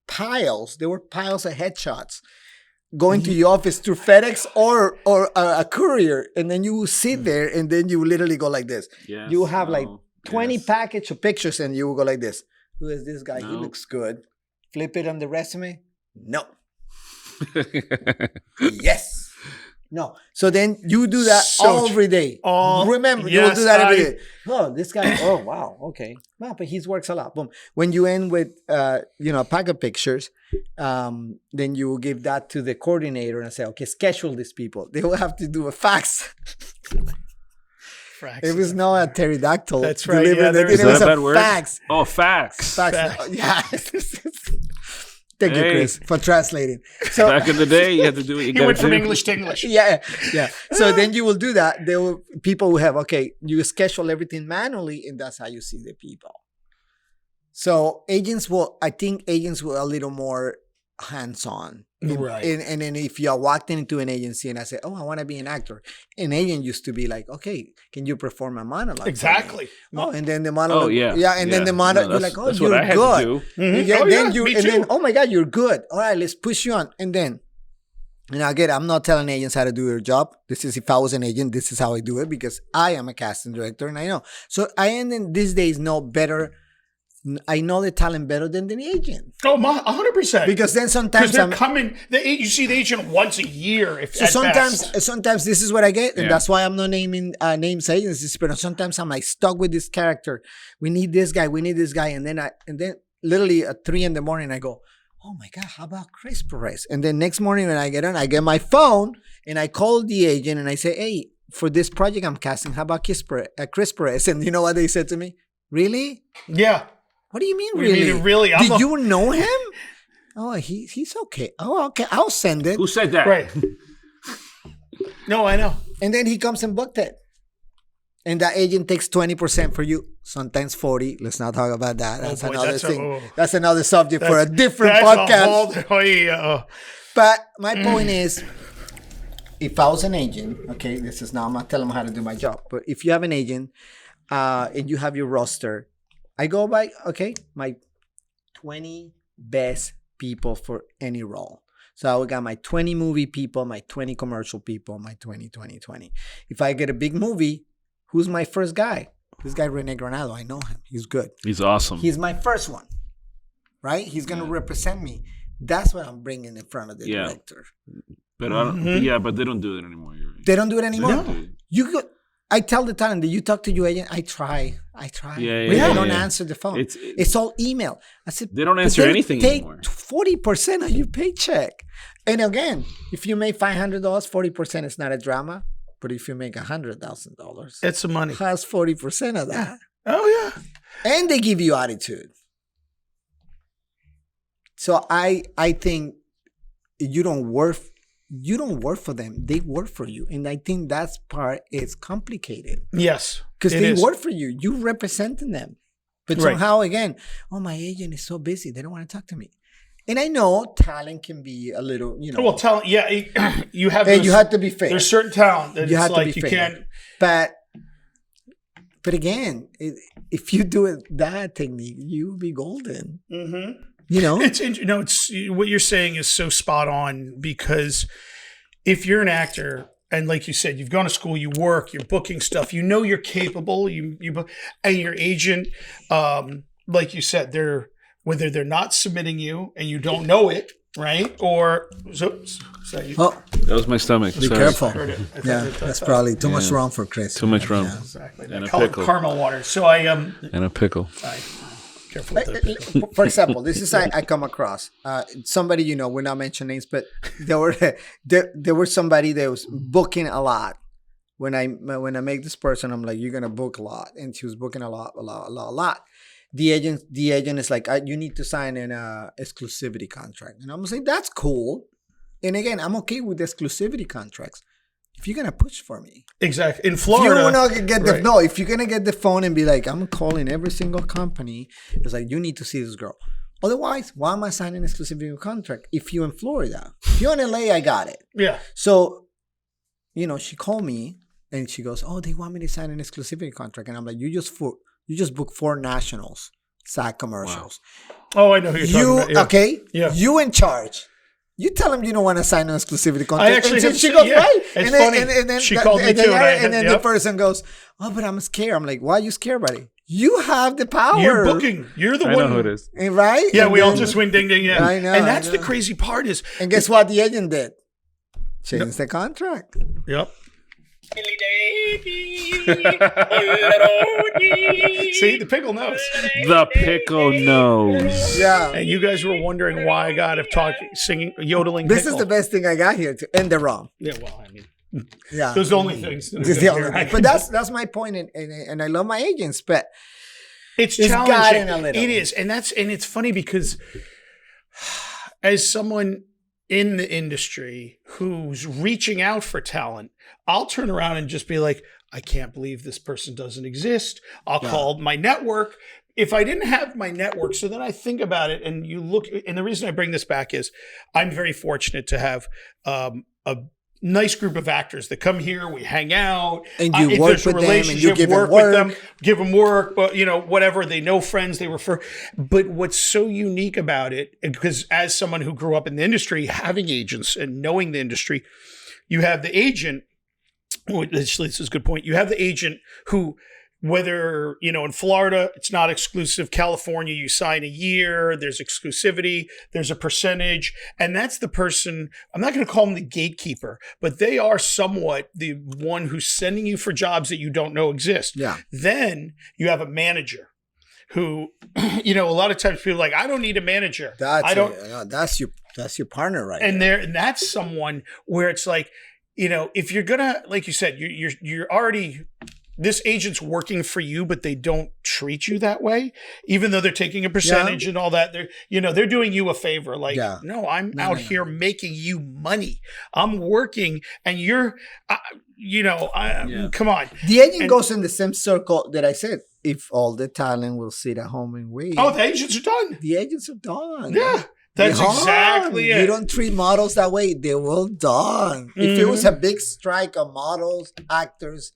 piles. There were piles of headshots going to your office through FedEx or a courier, and then you will sit there, and then you will literally go like this. Yes, you will have 20 package of pictures, and you will go like this. Who is this guy? No. He looks good. Flip it on the resume. No. Yes. No. So then you do that every day. Remember, you will do that every day. Oh, this guy. Oh, wow. Okay. Well, but he works a lot. Boom. When you end with, a pack of pictures, then you will give that to the coordinator and say, okay, schedule these people. They will have to do a fax. It was not a pterodactyl. That's right. Yeah, it was a fax. Oh, fax. Yeah. Thank you, Chris, for translating. So back in the day, you had to do what you got to do. He went from English to English. Yeah. So then you will do that. People will have, you schedule everything manually, and that's how you see the people. So I think agents will a little more hands-on. Right. And then if you are walking into an agency and I say, I want to be an actor. An agent used to be like, okay, can you perform a monologue? Exactly. And then the monologue. Oh, yeah. Yeah. And then the monologue, you're like, that's you're what I had good. to do. Mm-hmm. Then, oh my God, you're good. All right, let's push you on. And then, I'm not telling agents how to do their job. This is, if I was an agent, this is how I do it because I am a casting director and I know. So I in these days know better. I know the talent better than the agent. Oh, 100%. Because then sometimes they're coming. You see the agent once a year. Sometimes this is what I get, and that's why I'm not naming names agencies. But sometimes I'm like stuck with this character. We need this guy. And then literally at 3 a.m, I go, oh my God, how about Chris Perez? And then next morning when I get on, I get my phone and I call the agent and I say, hey, for this project I'm casting, how about Chris Perez? And you know what they said to me? Really? Yeah. What do you mean, really? Did you know him? Oh, he's okay. Oh, okay. I'll send it. Who said that? Right. No, I know. And then he comes and booked it. And that agent takes 20% for you, sometimes 40. Let's not talk about that. That's another thing. That's another subject for a different podcast. But my point is, if I was an agent, okay, I'm not telling them how to do my job. But if you have an agent and you have your roster, I go by, my 20 best people for any role. So I got my 20 movie people, my 20 commercial people, my 20. If I get a big movie, who's my first guy? This guy, Rene Granado. I know him. He's good. He's awesome. He's my first one, right? He's going to represent me. That's what I'm bringing in front of the director. But but they don't do it anymore. Right. They don't do it anymore? No. I tell the talent, did you talk to your agent? I try. Yeah. They don't answer the phone. It's all email. I said, they don't answer anything anymore. Take 40% of your paycheck. And again, if you make $500, 40% is not a drama. But if you make $100,000, it's some money. Has 40% of that. Oh yeah. And they give you attitude. So I think you don't work for them. They work for you. And I think that part is complicated. Yes. Because they work for you. You representing them. But somehow, again, my agent is so busy. They don't want to talk to me. And I know talent can be a little, Well, talent, yeah. You have and you have to be fair. There's certain talent that you have like to be you fair. can't. But again, if you do it that technique, you'll be golden. Mm-hmm. It's what you're saying is so spot on because if you're an actor and like you said, you've gone to school, you work, you're booking stuff, you're capable, and your agent, like you said, whether they're not submitting you and you don't know it, right? Or that was my stomach. Be careful. That's probably too much rum for Chris. Too much rum. Yeah, exactly. And a pickle. Caramel water. So and a pickle. Careful with the For example, this is I come across somebody, we're not mentioning names, but there were somebody that was booking a lot. When I make this person, I'm like, you're gonna book a lot, and she was booking a lot. The agent is like, you need to sign an exclusivity contract, and I'm saying that's cool. And again, I'm okay with exclusivity contracts. If you're gonna push for me, exactly in Florida, if you're gonna get if you're gonna get the phone and be like, I'm calling every single company, it's like you need to see this girl. Otherwise, why am I signing an exclusivity contract? If you're in Florida, if you're in LA, I got it. Yeah. So, she called me and she goes, "Oh, they want me to sign an exclusivity contract," and I'm like, "You just booked 4 nationals, SAG commercials." Wow. Oh, I know who you're talking about. Yeah. Okay? Yeah. You in charge. You tell them you don't want to sign an exclusivity contract. I actually she goes, right. It's funny. And then she called me too. And then the person goes, "Oh, but I'm scared." I'm like, "Why are you scared, buddy? You have the power. You're booking. You're the one. I know who it is. Right? Yeah, we all just win ding ding. Yeah. I know. And that's the crazy part is. And guess what the agent did? Changed the contract. Yep. See, the pickle knows. The pickle knows. Yeah. And you guys were wondering why I got of singing, yodeling. This pickle. is the best thing I got here to end the wrong. Yeah, well, I mean, yeah, those are the only things. But that's my point, and I love my agents, but it's challenging. A little. It is, and it's funny because as someone in the industry who's reaching out for talent, I'll turn around and just be like, I can't believe this person doesn't exist. I'll call my network. If I didn't have my network, so then I think about it, and you look, and the reason I bring this back is I'm very fortunate to have a nice group of actors that come here. We hang out, and you work with them, and you give them work. With them, give them work, but whatever. They know friends, they refer. But what's so unique about it, because as someone who grew up in the industry, having agents and knowing the industry, you have the agent. This is a good point. You have the agent who, whether, in Florida, it's not exclusive. California, you sign a year, there's exclusivity, there's a percentage. And that's the person, I'm not going to call them the gatekeeper, but they are somewhat the one who's sending you for jobs that you don't know exist. Yeah. Then you have a manager who, a lot of times people are like, I don't need a manager. That's your partner, right? And that's someone where it's like, if you're gonna, like you said, you're already, this agent's working for you, but they don't treat you that way, even though they're taking a percentage and all that. They're doing you a favor. Like, no, I'm out here making you money. I'm working, and you're, come on. The agent goes in the same circle that I said. If all the talent will sit at home and wait. Oh, the agents are done. The agents are done. Yeah. That's exactly it. You don't treat models that way. They will done. Mm-hmm. If it was a big strike of models, actors,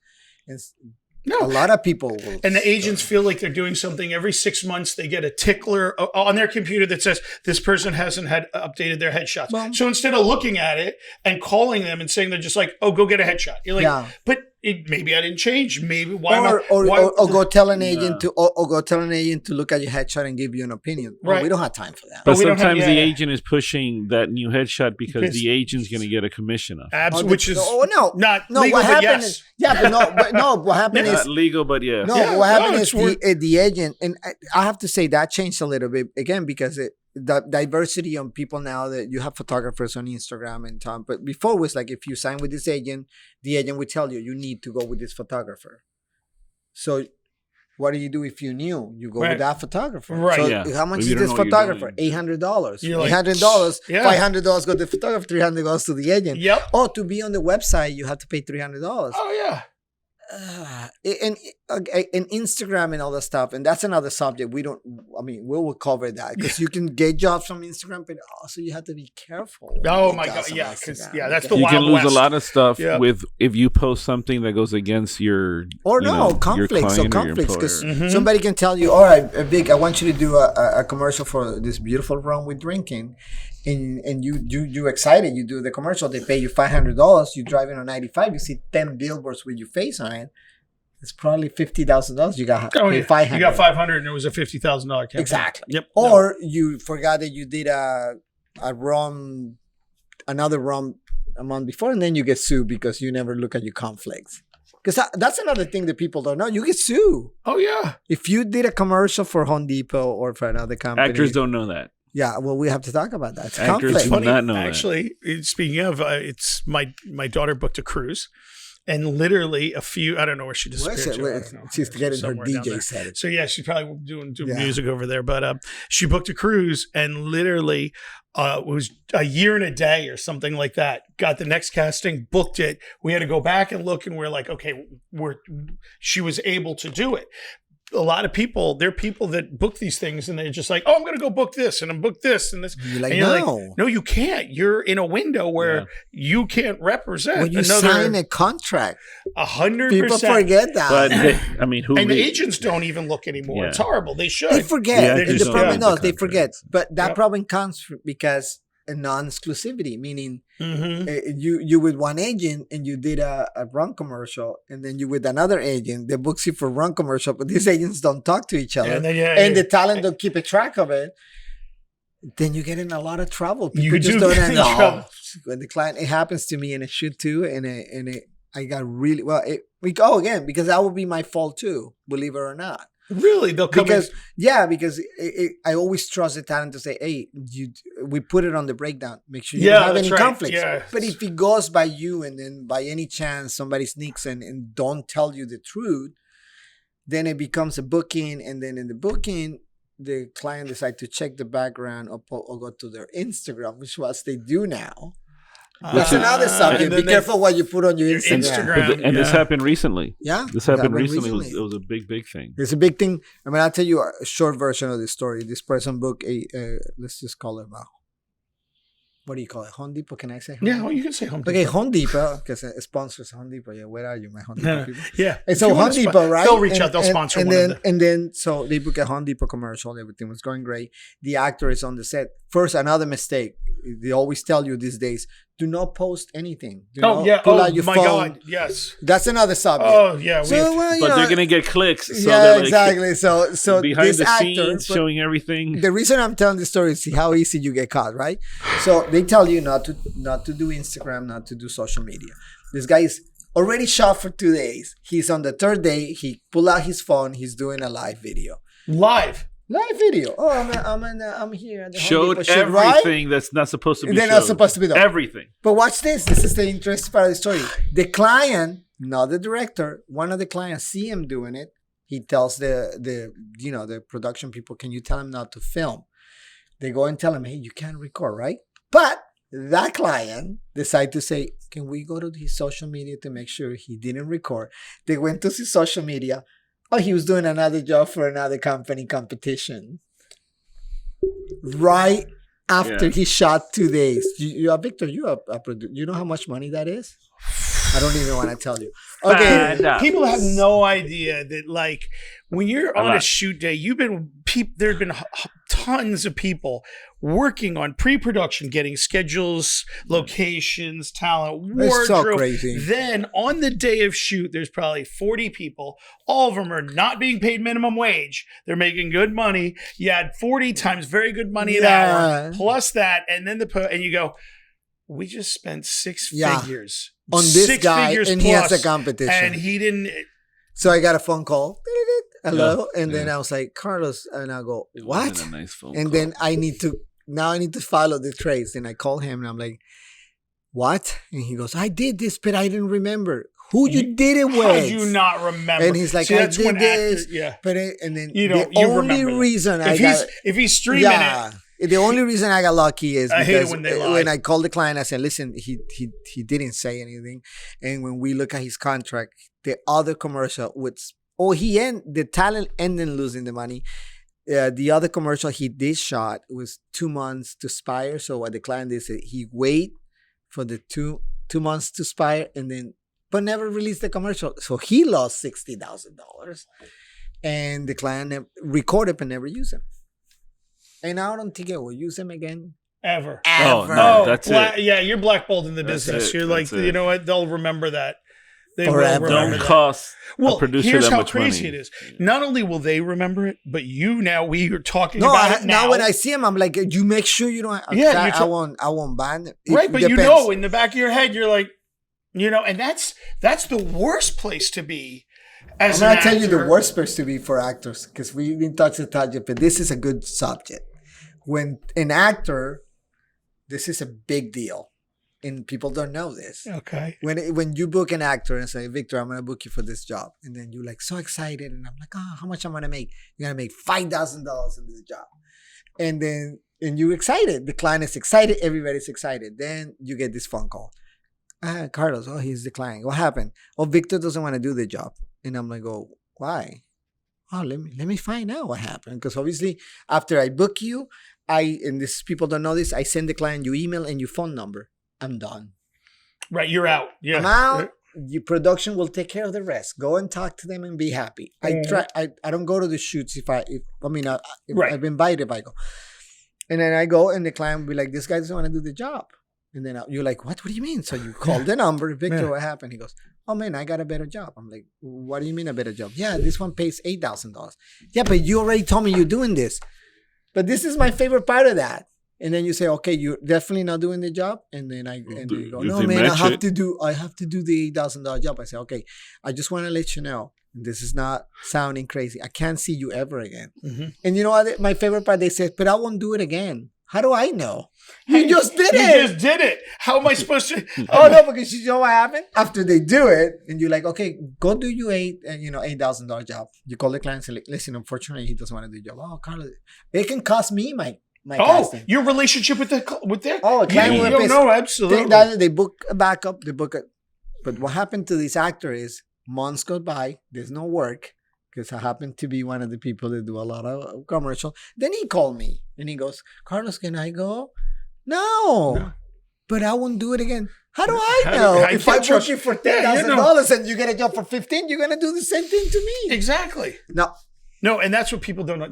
a lot of people will. And the agents feel like they're doing something. Every 6 months, they get a tickler on their computer that says, this person hasn't updated their headshots. Well, so instead of looking at it and calling them and saying, they're just like, oh, go get a headshot. You're like, but maybe I didn't change. Maybe why or go tell an agent to go tell an agent to look at your headshot and give you an opinion. Right. Well, we don't have time for that. But sometimes the agent is pushing that new headshot because the agent's going to get a commission off. Absolutely. Which is not legal, what but happened yes. What happened is not legal, but yes. No, what happened is the agent, and I have to say that changed a little bit again because the diversity on people now that you have photographers on Instagram and Tom. But before it was like if you sign with this agent, the agent would tell you need to go with this photographer. So what do you do if you knew? You go with that photographer. Right. So how much is this photographer? $800. $800. $500 go to the photographer, $300 goes to the agent. Yep. Oh, to be on the website, you have to pay $300. Oh, yeah. And Instagram and all that stuff, and that's another subject. We will cover that because you can get jobs from Instagram, but also you have to be careful. Oh my god, that's the Wild West. You can lose a lot of stuff with if you post something that goes against your conflicts. Because somebody can tell you, all right, Vic, I want you to do a commercial for this beautiful rum we're drinking. And you're excited. You do the commercial. They pay you $500. You drive in on 95. You see 10 billboards with your face on it. It's probably $50,000. You got pay $500. You got $500, and it was a $50,000 campaign. Exactly. Yep. Or you forgot that you did another rum a month before, and then you get sued because you never look at your conflicts. Because that's another thing that people don't know. You get sued. Oh yeah. If you did a commercial for Home Depot or for another company, actors don't know that. Yeah, well, we have to talk about that. It's actors do not know actually, that. Speaking of, it's my daughter booked a cruise, and literally I don't know where she disappeared. She's getting her DJ set. So yeah, she's probably doing music over there. But she booked a cruise, and literally it was a year and a day or something like that. Got the next casting, booked it. We had to go back and look, and we're like, okay, she was able to do it. A lot of people, there are people that book these things and they're just like, oh, I'm going to go book this and I'm book this and this. You're like, no, you can't. You're in a window where you can't represent. When you sign a contract, 100%. People forget that. But the agents don't even look anymore. Yeah. It's horrible. They should. They forget. And the problem they forget. But that problem comes because a non-exclusivity, meaning you with one agent and you did a rum commercial, and then you with another agent that books you for rum commercial, but these agents don't talk to each other, and the talent don't keep a track of it. Then you get in a lot of trouble. People just don't know. When the client, it happens to me, and it should too, and I got really we go again because that would be my fault too, believe it or not. Really? They'll come because I always trust the talent to say, hey, we put it on the breakdown. Make sure you don't have any conflicts. Yeah. But if it goes by you and then by any chance somebody sneaks in and don't tell you the truth, then it becomes a booking. And then in the booking, the client decide to check the background or go to their Instagram, which was they do now. That's another subject. Be careful what you put on your Instagram. And this happened recently. Yeah. This happened recently. It was a big thing. It's a big thing. I mean, I'll tell you a short version of the story. This person booked let's just call it what do you call it? Home Depot? Can I say Home Depot? Yeah, you can say Home Depot. Okay, Home Depot, because it sponsors Home Depot. Yeah, where are you, my Home Depot people? Yeah. And so Home Depot, right? They'll reach out. They'll sponsor one of them. And then, so they book a Home Depot commercial. Everything was going great. The actor is on the set. First, another mistake. They always tell you these days, do not post anything. Pull out your phone. God, yes. That's another subject. Oh, yeah. So, but they're going to get clicks. So yeah, exactly. So behind this the actor, scenes, showing everything. The reason I'm telling this story is how easy you get caught, right? So they tell you not to do Instagram, not to do social media. This guy is already shot for 2 days. He's on the third day. He pull out his phone. He's doing a live video. Live video. Oh, I'm here at the Showed Home Depot. everything that's not supposed to be. They're not supposed to be done. Everything. But watch this. This is the interesting part of the story. The client, not the director, one of the clients see him doing it. He tells the production people, "Can you tell him not to film?" They go and tell him, "Hey, you can't record, right?" But that client decide to say, "Can we go to his social media to make sure he didn't record?" They went to his social media. Oh, he was doing another job for another competition. Right after he shot 2 days. Victor, you know how much money that is? I don't even want to tell you. Okay. People have no idea that, like, when you're on a shoot day, there have been tons of people working on pre-production, getting schedules, locations, talent, wardrobe. It's so crazy. Then on the day of shoot, there's probably 40 people. All of them are not being paid minimum wage. They're making good money. You add 40 times very good money an hour, plus that, and then and you go, we just spent six figures on this guy, and he has a competition, and he didn't. So I got a phone call. Hello, and then I was like, Carlos, and I go, what? A nice phone and call. then I need to follow the trace. And I call him, and I'm like, what? And he goes, I did this, but I didn't remember who you did it with. How do you not remember? And he's like, I did this. But and then the only reason if he's streaming it. The only reason I got lucky is because when I called the client, I said, listen, he didn't say anything. And when we look at his contract, the other commercial the talent ended losing the money. The other commercial he did shot was 2 months to expire. So what the client did say, he wait for the two months to expire but never released the commercial. So he lost $60,000 and the client recorded but never used him. And I don't think I will use him again. Ever. Oh, no, that's it. Yeah, you're blackballed in the business. You're like, you know what? They'll remember that. They Forever. Don't cost a producer here's that how much crazy money. it is. Not only will they remember it, but we are talking about it now. Now when I see him, I'm like, you make sure you don't. I won't ban it. Right, but depends. In the back of your head, you're like, and that's the worst place to be. I'm going to tell you the worst place to be for actors, because we didn't touch the subject, but this is a good subject. When an actor, this is a big deal, and people don't know this. Okay. When you book an actor and say, Victor, I'm going to book you for this job, and then you're like so excited, and I'm like, how much I'm going to make? You're going to make $5,000 in this job, and you're excited. The client is excited. Everybody's excited. Then you get this phone call. Carlos, he's the client. What happened? Victor doesn't want to do the job. And I'm like, why? Let me find out what happened. Because obviously, after I book you, and this people don't know this, I send the client your email and your phone number. I'm done. Right, you're out. Yeah. I'm out. Your production will take care of the rest. Go and talk to them and be happy. I don't go to the shoots if I've been invited, I go. And then I go and the client will be like, this guy doesn't want to do the job. And then you're like, what do you mean? So you call the number, Victor, what happened? He goes, oh man, I got a better job. I'm like, what do you mean a better job? Yeah, this one pays $8,000. Yeah, but you already told me you're doing this. But this is my favorite part of that. And then you say, okay, you're definitely not doing the job. And then you go, no man, I have to do the $8,000 job. I say, okay, I just want to let you know, this is not sounding crazy. I can't see you ever again. Mm-hmm. And you know what? My favorite part, they said, but I won't do it again. How do I know? You just did it. You just did it. How am I supposed to? Oh no, because you know what happened? After they do it, and you're like, okay, go do your $8,000 job. You call the client and say, listen, unfortunately, he doesn't want to do the job. Oh, Carlos, it can cost me my casting. Your relationship with their client. No, absolutely. They book a backup. They book it. But what happened to this actor is months go by. There's no work. Because I happen to be one of the people that do a lot of commercial. Then he called me and he goes, Carlos, can I go? No. But I won't do it again. How do I know? If I book you for $10,000 and you get a job for $15,000, you're gonna do the same thing to me. Exactly. No, and that's what people don't know.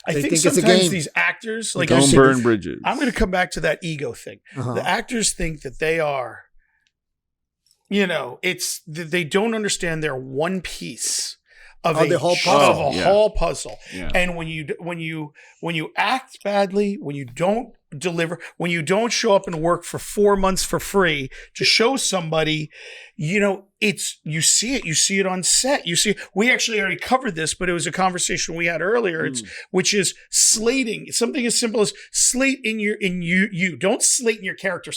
I think think sometimes these actors like don't burn bridges. I'm going to come back to that ego thing. The actors think that they are, it's they don't understand they're one piece of the whole puzzle. Whole puzzle. Yeah. And when you act badly, when you don't deliver, when you don't show up and work for 4 months for free to show somebody, you see it on set. We actually already covered this, but it was a conversation we had earlier. Which is slating. Something as simple as slate you. Don't slate in your character.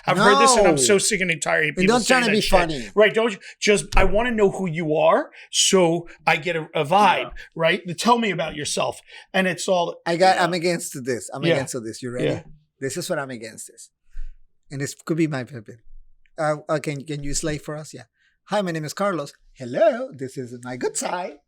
I've heard this and I'm so sick and tired of people don't try to be funny. Right. Don't just, I want to know who you are. So I get a vibe, right? Tell me about yourself. And it's all. I'm against this. Against this. You ready? Yeah. This is what I'm against this. And this could be my opinion. Can you slate for us? Yeah. Hi, my name is Carlos. Hello, this is my good side.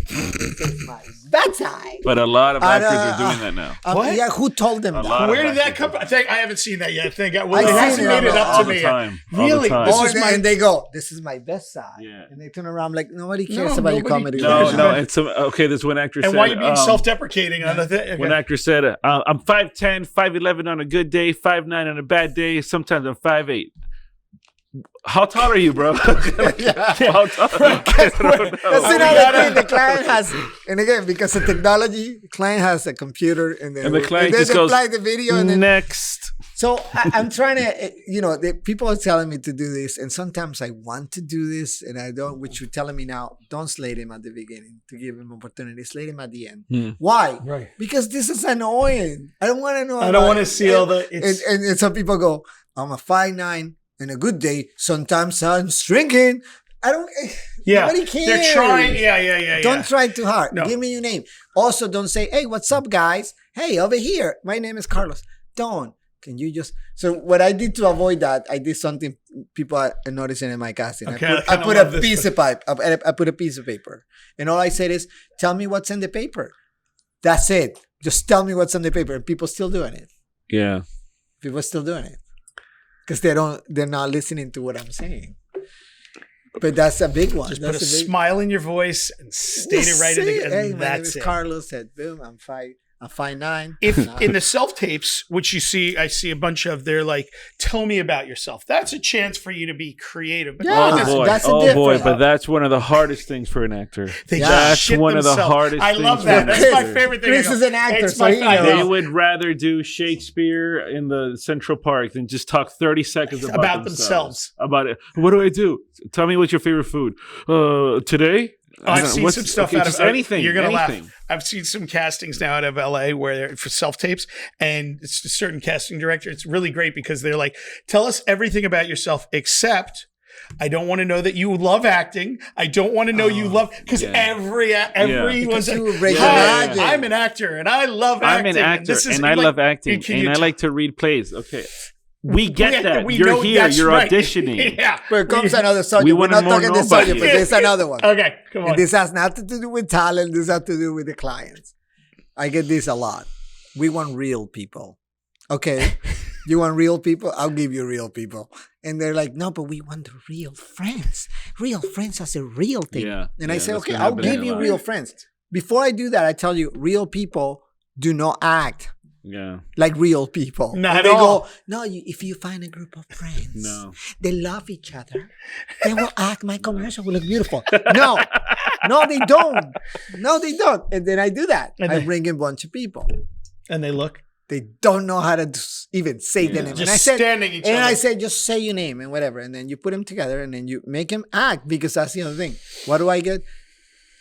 This is my bad side. But a lot of actors are doing that now. What? Yeah, who told them that? Where did that come from? I haven't seen that yet. It hasn't made it up to me yet. Really? And they go, this is my best side. Yeah. And they turn around like, nobody cares about your comedy. No. Okay, there's one actor said. And why are you being self-deprecating on the thing? One actor said, I'm 5'10", 5'11" on a good day, 5'9" on a bad day. Sometimes I'm 5'8". How tall are you, bro? How tall? That's another thing. The client has, and again, because of technology, the client has a computer, and the client just goes, the video, and then next. So I'm trying to, people are telling me to do this, and sometimes I want to do this, and I don't. Which you're telling me now, don't slate him at the beginning to give him opportunity. Slate him at the end. Why? Right. Because this is annoying. I don't want to know. I don't want to see all the. And some people go, I'm a 5'9". In a good day, sometimes I'm shrinking. Nobody cares. They're trying. Yeah. Don't try too hard. No. Give me your name. Also, don't say, hey, what's up, guys? Hey, over here. My name is Carlos. Don't. Can you just... So what I did to avoid that, I did something people are noticing in my casting. Okay, I put a piece of pipe. I put a piece of paper. And all I said is, tell me what's in the paper. That's it. Just tell me what's on the paper. And people still doing it. Yeah. People still doing it. Because they're not listening to what I'm saying. But that's a big one. Just put a smile in your voice and state it right in the, and hey, that's my name is it. Carlos said, boom, I'm 5'9". If in the self-tapes, which I see a bunch of, they're like, tell me about yourself. That's a chance for you to be creative. But that's but that's one of the hardest things for an actor. That's one of the hardest I love that. That's my favorite thing. Chris is an actor, they would rather do Shakespeare in the Central Park than just talk 30 seconds about themselves. About it. What do I do? Tell me what's your favorite food. Today? I've seen some stuff out of anything. You're going to laugh. I've seen some castings now out of LA where for self-tapes, and it's a certain casting director. It's really great because they're like, tell us everything about yourself except I don't want to know that you love acting. I don't want to know you love, because everyone's like, I'm an actor and I love acting. I'm an actor and I love acting and I like to read plays. Okay. We get that. You're here. You're auditioning. Yeah. But it comes another subject. We're not talking this subject, but there's another one. Okay, come on. And this has nothing to do with talent. This has to do with the clients. I get this a lot. We want real people. Okay. You want real people? I'll give you real people. And they're like, no, but we want the real friends. Real friends as a real thing. Yeah. And I say, okay, I'll give you real friends. Before I do that, I tell you, real people do not act like real people. Not at all. Go, no, if you find a group of friends, they love each other, they will act. My commercial will look beautiful. No, they don't. No, they don't. And then I do that. I bring in a bunch of people. And they look. They don't know how to even say the name. Just standing each other. And I said, just say your name and whatever. And then you put them together and then you make them act, because that's the other thing. What do I get?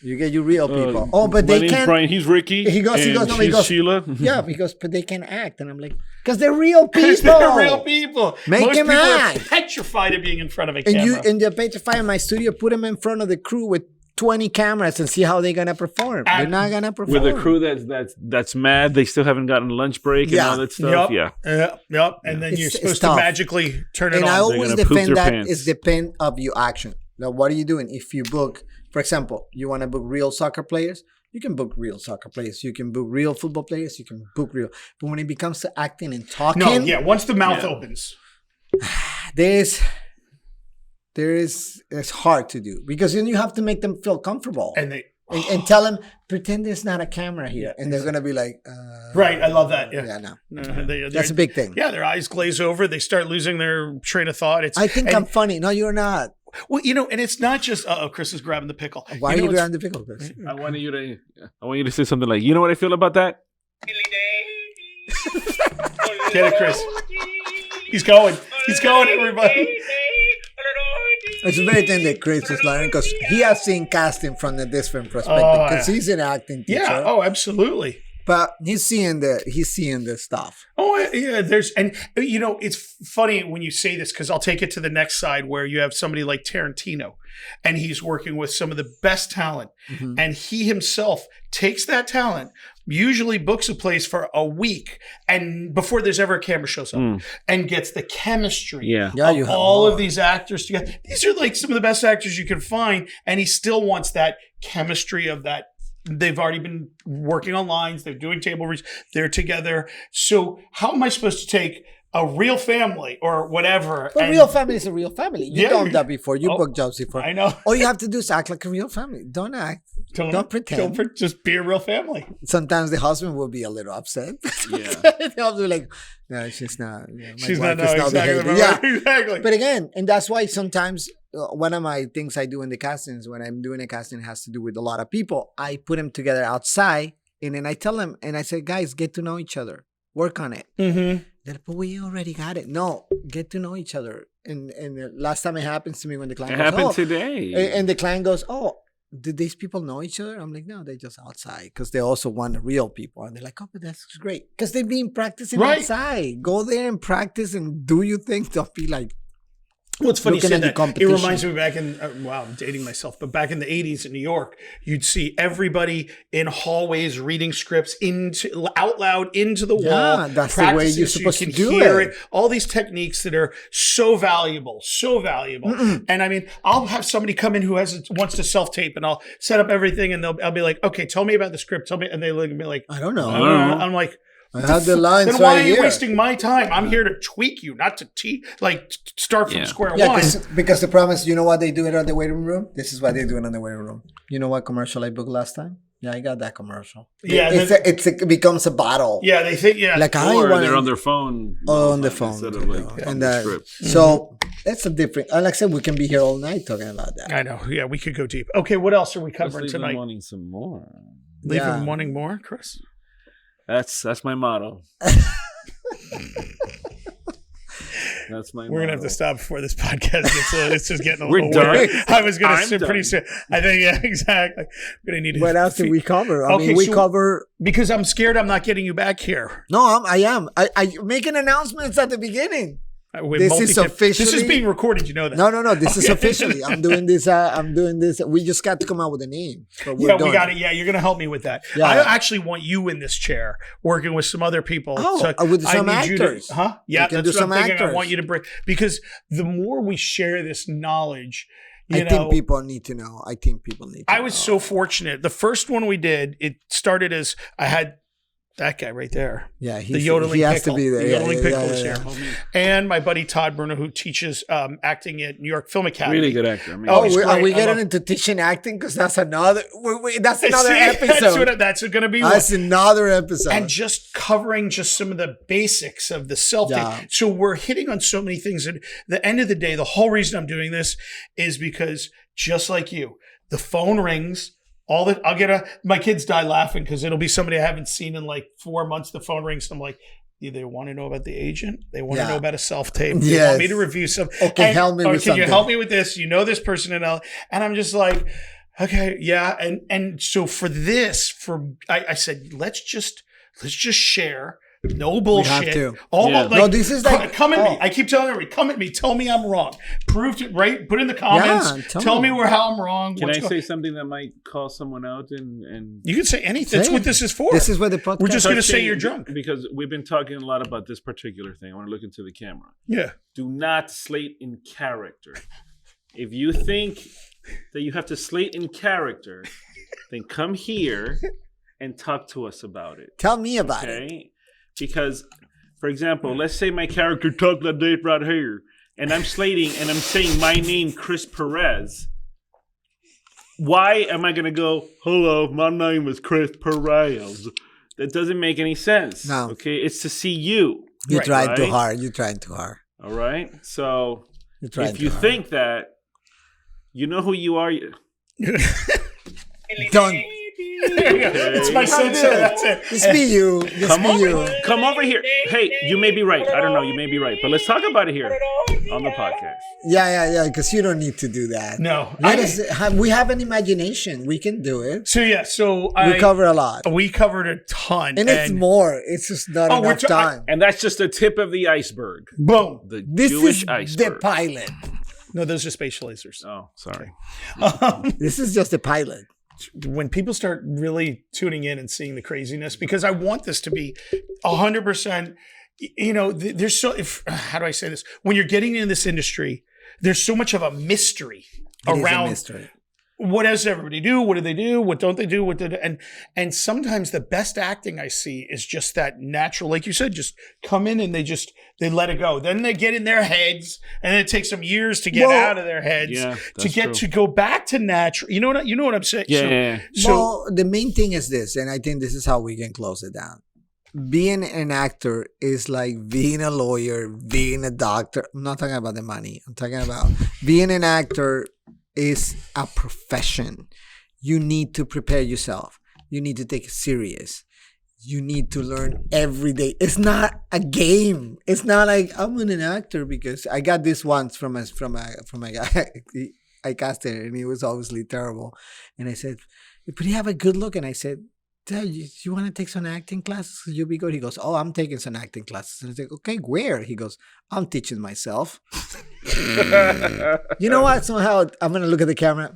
You get your real people. But they can't. Brian, he's Ricky. He goes, no, he goes, Sheila. Yeah, because but they can act, and I'm like, because they're real people. They're real people. Make Most them people act. are petrified of being in front of a camera. And they're petrified in my studio. Put them in front of the crew with 20 cameras and see how they're gonna perform. They're not gonna perform with a crew that's mad. They still haven't gotten lunch break and all that stuff. Yep. And then you're supposed to magically turn it on. And I always defend that it's depend of your action. Now, what are you doing if you book? For example, you want to book real soccer players. You can book real soccer players. You can book real football players. You can book real. But when it becomes to acting and talking, once the mouth opens, it's hard to do because then you have to make them feel comfortable and tell them pretend there's not a camera here, and they're gonna be like, right. I love that. That's a big thing. Yeah, their eyes glaze over. They start losing their train of thought. I think I'm funny. No, you're not. Well, and it's not just Chris is grabbing the pickle. Why are you grabbing the pickle, Chris? I want you to say something like, you know what I feel about that? Get it, Chris. He's going, everybody. It's a very thing that Chris is learning because he has seen casting from a different perspective because he's an acting teacher. Yeah. Oh, absolutely. But he's seeing the stuff. Oh, yeah. It's funny when you say this because I'll take it to the next side where you have somebody like Tarantino and he's working with some of the best talent. Mm-hmm. And he himself takes that talent, usually books a place for a week and before there's ever a camera shows up and gets the chemistry of all of these actors together. These are like some of the best actors you can find. And he still wants that chemistry of that. They've already been working on lines. They're doing table reads. They're together. So how am I supposed to take a real family or whatever? But real family is a real family. You've done that before. You booked jobs before. I know. All you have to do is act like a real family. Don't act. Don't pretend. Just be a real family. Sometimes the husband will be a little upset. Yeah. They'll be like, no, she's not. She's not. Exactly. But again, and that's why sometimes one of my things I do in the castings, when I'm doing a casting, has to do with a lot of people. I put them together outside, and then I tell them, and I say, guys, get to know each other. Work on it. Mm-hmm. They're like, but we already got it. No, get to know each other. And the last time it happens to me when the client goes, happened today. And the client goes, oh, did these people know each other? I'm like, no, they're just outside because they also want real people. And they're like, oh, but that's great. Because they've been practicing outside. Go there and practice and do your thing. Don't be like, well, it's funny you said that. It reminds me back in, I'm dating myself, but back in the 80s in New York, you'd see everybody in hallways reading scripts out loud into the wall. That's the way you're supposed to do it. All these techniques that are so valuable. And I mean, I'll have somebody come in who wants to self-tape and I'll set up everything and I'll be like, okay, tell me about the script. Tell me. And they look at me like, I don't know. I'm like, I have the lines then why are you wasting my time? I'm here to tweak you, not to start from square one. Because the problem is, you know what they do it on the waiting room? This is what they do it on the waiting room. You know what commercial I booked last time? Yeah, I got that commercial. Yeah, it becomes a battle. Yeah, they think like they're on their phone. On the phone instead of on the script. So that's a different. Like I said, we can be here all night talking about that. I know. Yeah, we could go deep. Okay, what else are we covering tonight? Leave them wanting some more. Leave them wanting more, Chris. That's my motto. That's my. We're gonna have to stop before this podcast. It's just getting a little done. weird. I was gonna say pretty soon. I think exactly. We're gonna need. What else did we cover? I mean, we cover because I'm scared I'm not getting you back here. No, I am. I making announcements at the beginning. This is being recorded. You know that. No. This is officially. I'm doing this. We just got to come out with a name. We got it. Yeah, you're going to help me with that. Yeah. I actually want you in this chair, working with some other people. With some actors. Yeah, that's what I'm thinking. I want you to bring because the more we share this knowledge. I think people need to know. I was so fortunate. The first one we did, it started as I had. That guy right there. Yeah, the yodeling he has pickle. to be there. The yodeling pickle is here. And my buddy Todd Bruno, who teaches acting at New York Film Academy. Really good actor. I mean, are we getting into teaching acting? Because that's another. That's another episode. That's going to be. That's another episode. And just covering just some of the basics of the self-tape. So we're hitting on so many things. At the end of the day, the whole reason I'm doing this is because just like you, the phone rings. My kids die laughing because it'll be somebody I haven't seen in like 4 months. The phone rings. I'm like, they want to know about the agent. They want to know about a self-tape. They want me to review some. Okay, help me with something. Can you help me with this? You know this person and I'm just like, Okay, yeah, and so for this, I said let's just share. No bullshit. We have to. Almost like no, this is like come at me. I keep telling everybody, come at me. Tell me I'm wrong. Prove it right. Put in the comments. Tell me how I'm wrong. Can I say something that might call someone out? And you can say anything. That's what this is for. This is what the podcast. We're just going to say you're drunk because we've been talking a lot about this particular thing. I want to look into the camera. Yeah. Do not slate in character. If you think that you have to slate in character, then come here and talk to us about it. Tell me about it. Because, for example, let's say my character talked like that right here, and I'm slating and I'm saying my name, Chris Perez. Why am I going to go, hello, my name is Chris Perez? That doesn't make any sense. No. Okay, it's to see you. You're trying too hard. You're trying too hard. All right? So, if you think that, you know who you are. Don't. It's my sensei. That's it. It's me, you. Come over here. Hey, you may be right. I don't know. You may be right. But let's talk about it here on the podcast. Yeah. Because you don't need to do that. No. We have an imagination. We can do it. So we cover a lot. We covered a ton. And it's more. It's just not enough time. And that's just the tip of the iceberg. Boom. This Jewish is iceberg. The pilot. No, those are spatial lasers. Oh, sorry. This is just the pilot. When people start really tuning in and seeing the craziness, because I want this to be 100%, there's how do I say this? When you're getting into this industry, there's so much of a mystery around. Mystery. What does everybody do? What do they do? What don't they do? And sometimes the best acting I see is just that natural, like you said, just come in and they let it go. Then they get in their heads, and it takes them years to get out of their heads to go back to natural. You know what I'm saying? Yeah. So the main thing is this, and I think this is how we can close it down. Being an actor is like being a lawyer, being a doctor. I'm not talking about the money. I'm talking about being an actor is a profession. You need to prepare yourself. You need to take it serious. You need to learn every day. It's not a game. It's not like I'm an actor because I got this once from a guy. I cast it and he was obviously terrible. And I said, but you have a good look. And I said, you want to take some acting classes? You'll be good. He goes, I'm taking some acting classes. And I said, okay, where? He goes, I'm teaching myself. You know what? Somehow I'm going to look at the camera.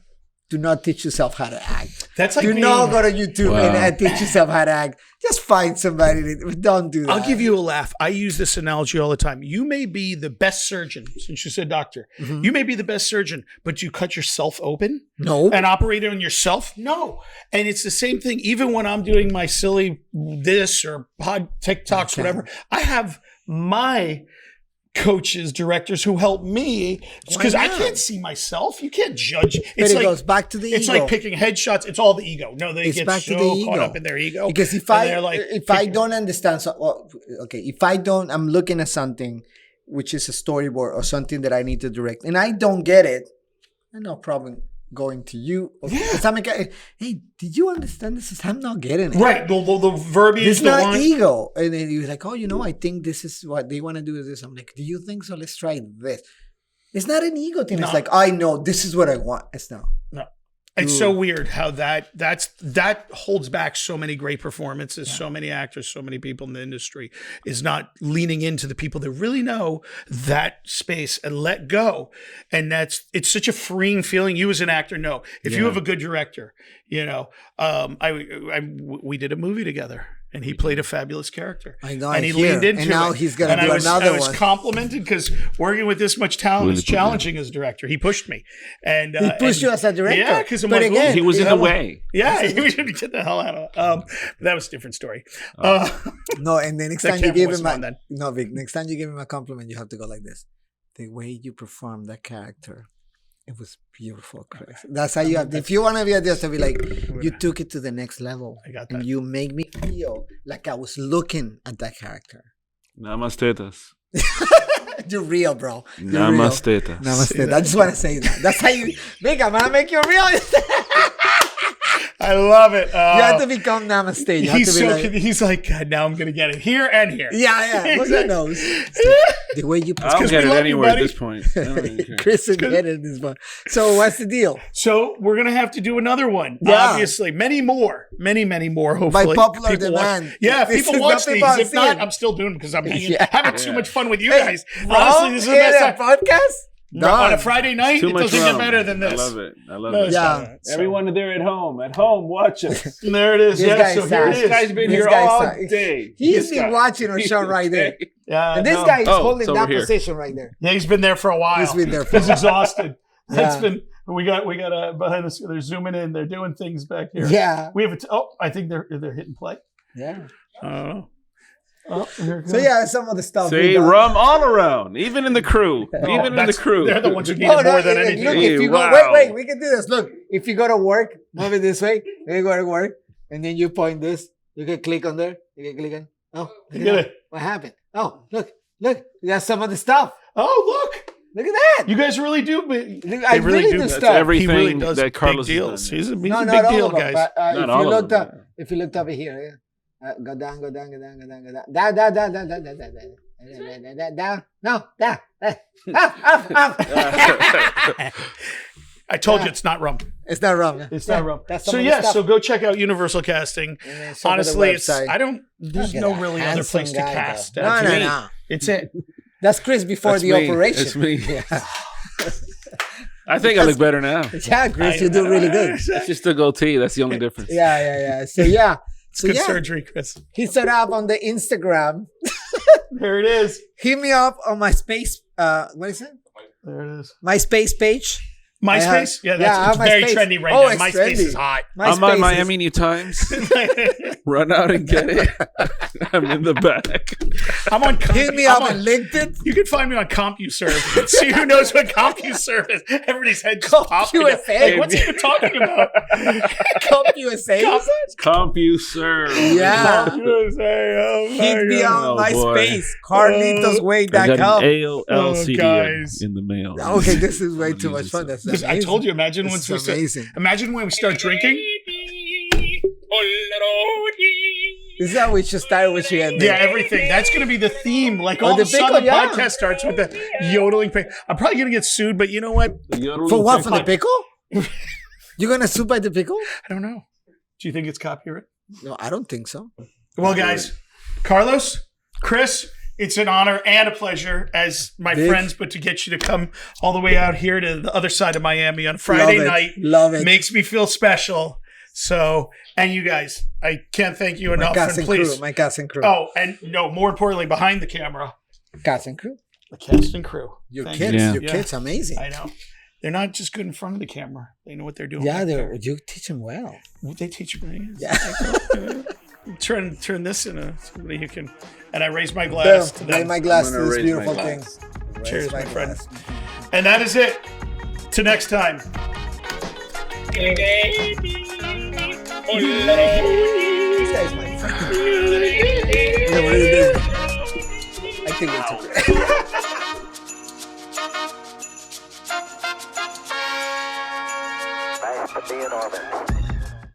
Do not teach yourself how to act. That's like do not go to YouTube and teach yourself how to act. Just find somebody. Don't do that. I'll give you a laugh. I use this analogy all the time. You may be the best surgeon, since you said doctor. Mm-hmm. You may be the best surgeon, but you cut yourself open? No. And operate on yourself? No. And it's the same thing. Even when I'm doing my silly this or TikToks, whatever, I have my coaches, directors who help me because I can't see myself. You can't judge. It's but it goes back to the ego. It's like picking headshots. It's all the ego. No, they get so caught up in their ego. Because if I don't understand, I'm looking at something which is a storyboard or something that I need to direct, and I don't get it, I have no problem going to you. Hey, did you understand this? I'm not getting it. Right. The verbiage. It's not ego. And then you're like, I think this is what they want to do is this. I'm like, do you think so? Let's try this. It's not an ego thing. No. It's like, I know this is what I want. It's no. It's so weird how that holds back so many great performances, so many actors, so many people in the industry is not leaning into the people that really know that space and let go. And it's such a freeing feeling. You as an actor know if you have a good director, we did a movie together. And he played a fabulous character. I know. And he leaned into it. And now he's going to do another one. I was complimented because working with this much talent is challenging as a director. He pushed me. And he pushed you as a director. Yeah, because he was in the way. Yeah, he was going to get the hell out of it. That was a different story. No, and the next time you give him next time you give him a compliment, you have to go like this. The way you perform that character. It was beautiful, Chris. That's how you have. If you want to be a director, be like, you took it to the next level. I got that. And you make me feel like I was looking at that character. Namastetas. You're real, bro. Namastetas. Namaste. I just want to say that. That's how you. Big, I'm gonna make you real. I love it. You have to become Namaste. You He's have to be he's like, God, now I'm gonna get it here and here. Yeah. Look at those. The way you I'll get it anywhere at this point. Chris is getting it this point. So what's the deal? So we're gonna have to do another one. Yeah. Obviously, many more. Hopefully, By popular people demand. Watch. Yeah, This people is watch nothing these. but If not, sin. I'm still doing it because I'm Yeah. having too much fun with you guys. Rum Honestly, this is the in best a time. podcast? On a Friday night, Too it much doesn't rum. get better than this. I love it. No, it's Yeah. not. So- Everyone there at home, watch us. there it is. This Yeah, guy so is here it sad. This is. guy's been This here guy's all sad. day. He's been watching our show right there. Yeah, And this no. guy is Oh, holding it's over that here. position right there. Yeah, he's been there for a while. He's been there for He's exhausted. Yeah. It's been. We got behind the scene. They're zooming in. They're doing things back here. Yeah. We have I think they're hitting play. Yeah. Oh, here it So goes. yeah, some of the stuff. Say we done. rum all around, even in the crew. Even in the That's- crew. They're the ones who need Oh, it no, more than look, anything. Look, Hey, if you wow. go, wait, we can do this. Look, if you go to work, move it this way. Then you go to work, and then you point this. You can click on there. You can click on. Oh, look Get at it. what happened? Oh, look. You got some of the stuff. Oh, look. Look at that. You guys really do. I really do That's stuff. everything He really does that Carlos big has deals. done. He's a No, big not all deal, of them. guys. But Not if all you of looked them, up, if you looked up here, go down. Down. No, down. Up. I told you it's not rum. It's not rum. It's not rum. That's some So of the yeah, stuff. so go check out Universal Casting. And then some of the Honestly, website. there's Look no at that really other handsome place to guy, cast. though. That's No, me. no. It's it. That's Chris before That's the me. operation. It's me. Yeah. I think I look better now. Yeah, Chris, you do really good. It's just the goatee. That's the only difference. Yeah. So yeah. So Good yeah, surgery, Chris. he set up on the Instagram. There it is. Hit me up on my space. What is it? There it is. My space page. MySpace? I That's have it's very MySpace. trendy right Oh, now. it's MySpace trendy. is hot. I'm MySpace on is- Miami New Times. Run out and get it. I'm in the back. I'm on Hit me up on LinkedIn. You can find me on CompuServe. See who knows what CompuServe is. Everybody's head just popping. CompuServe. Like, what's he even talking about? CompuServe. CompuServe. Yeah. CompuServe. Oh my Hit me God. on Oh, my boy. space. I got CarlitosWay.com. an AOL guys. in the mail. Okay, this is way too much fun. That's This- I amazing. told you. Imagine This once is we amazing. imagine when we start drinking. This is how we should start. We should end. Yeah, everything. That's going to be the theme. Like all the of a sudden, the pickle, yeah. podcast starts with the yodeling. I'm probably going to get sued, but you know what? For what? For the pickle? You're gonna sue by the pickle? I don't know. Do you think it's copyright? No, I don't think so. Well, guys, Carlos, Chris, it's an honor and a pleasure as my Big. friends, but to get you to come all the way out here to the other side of Miami on Friday Love it. night Love it. makes me feel special. So, and you guys, I can't thank you My enough. cast And and please, crew. My cast and crew. oh, and no, more importantly, behind the camera, Cast and crew. the cast and crew. Your Thank kids. you. Yeah. Your Yeah. kids, amazing. I know. They're not just good in front of the camera. They know what they're doing. Yeah, back there. you teach them well. They teach me. Yeah. Turn this into somebody who can. And I raise my glass to Boom. Lay them. my glass I'm to gonna this raise my beautiful thing. glass. Raise Cheers, my friend. glass. And that is it. Till next time. This guy's my friend. Yeah, what are you doing? I think it's okay. Nice to be in orbit.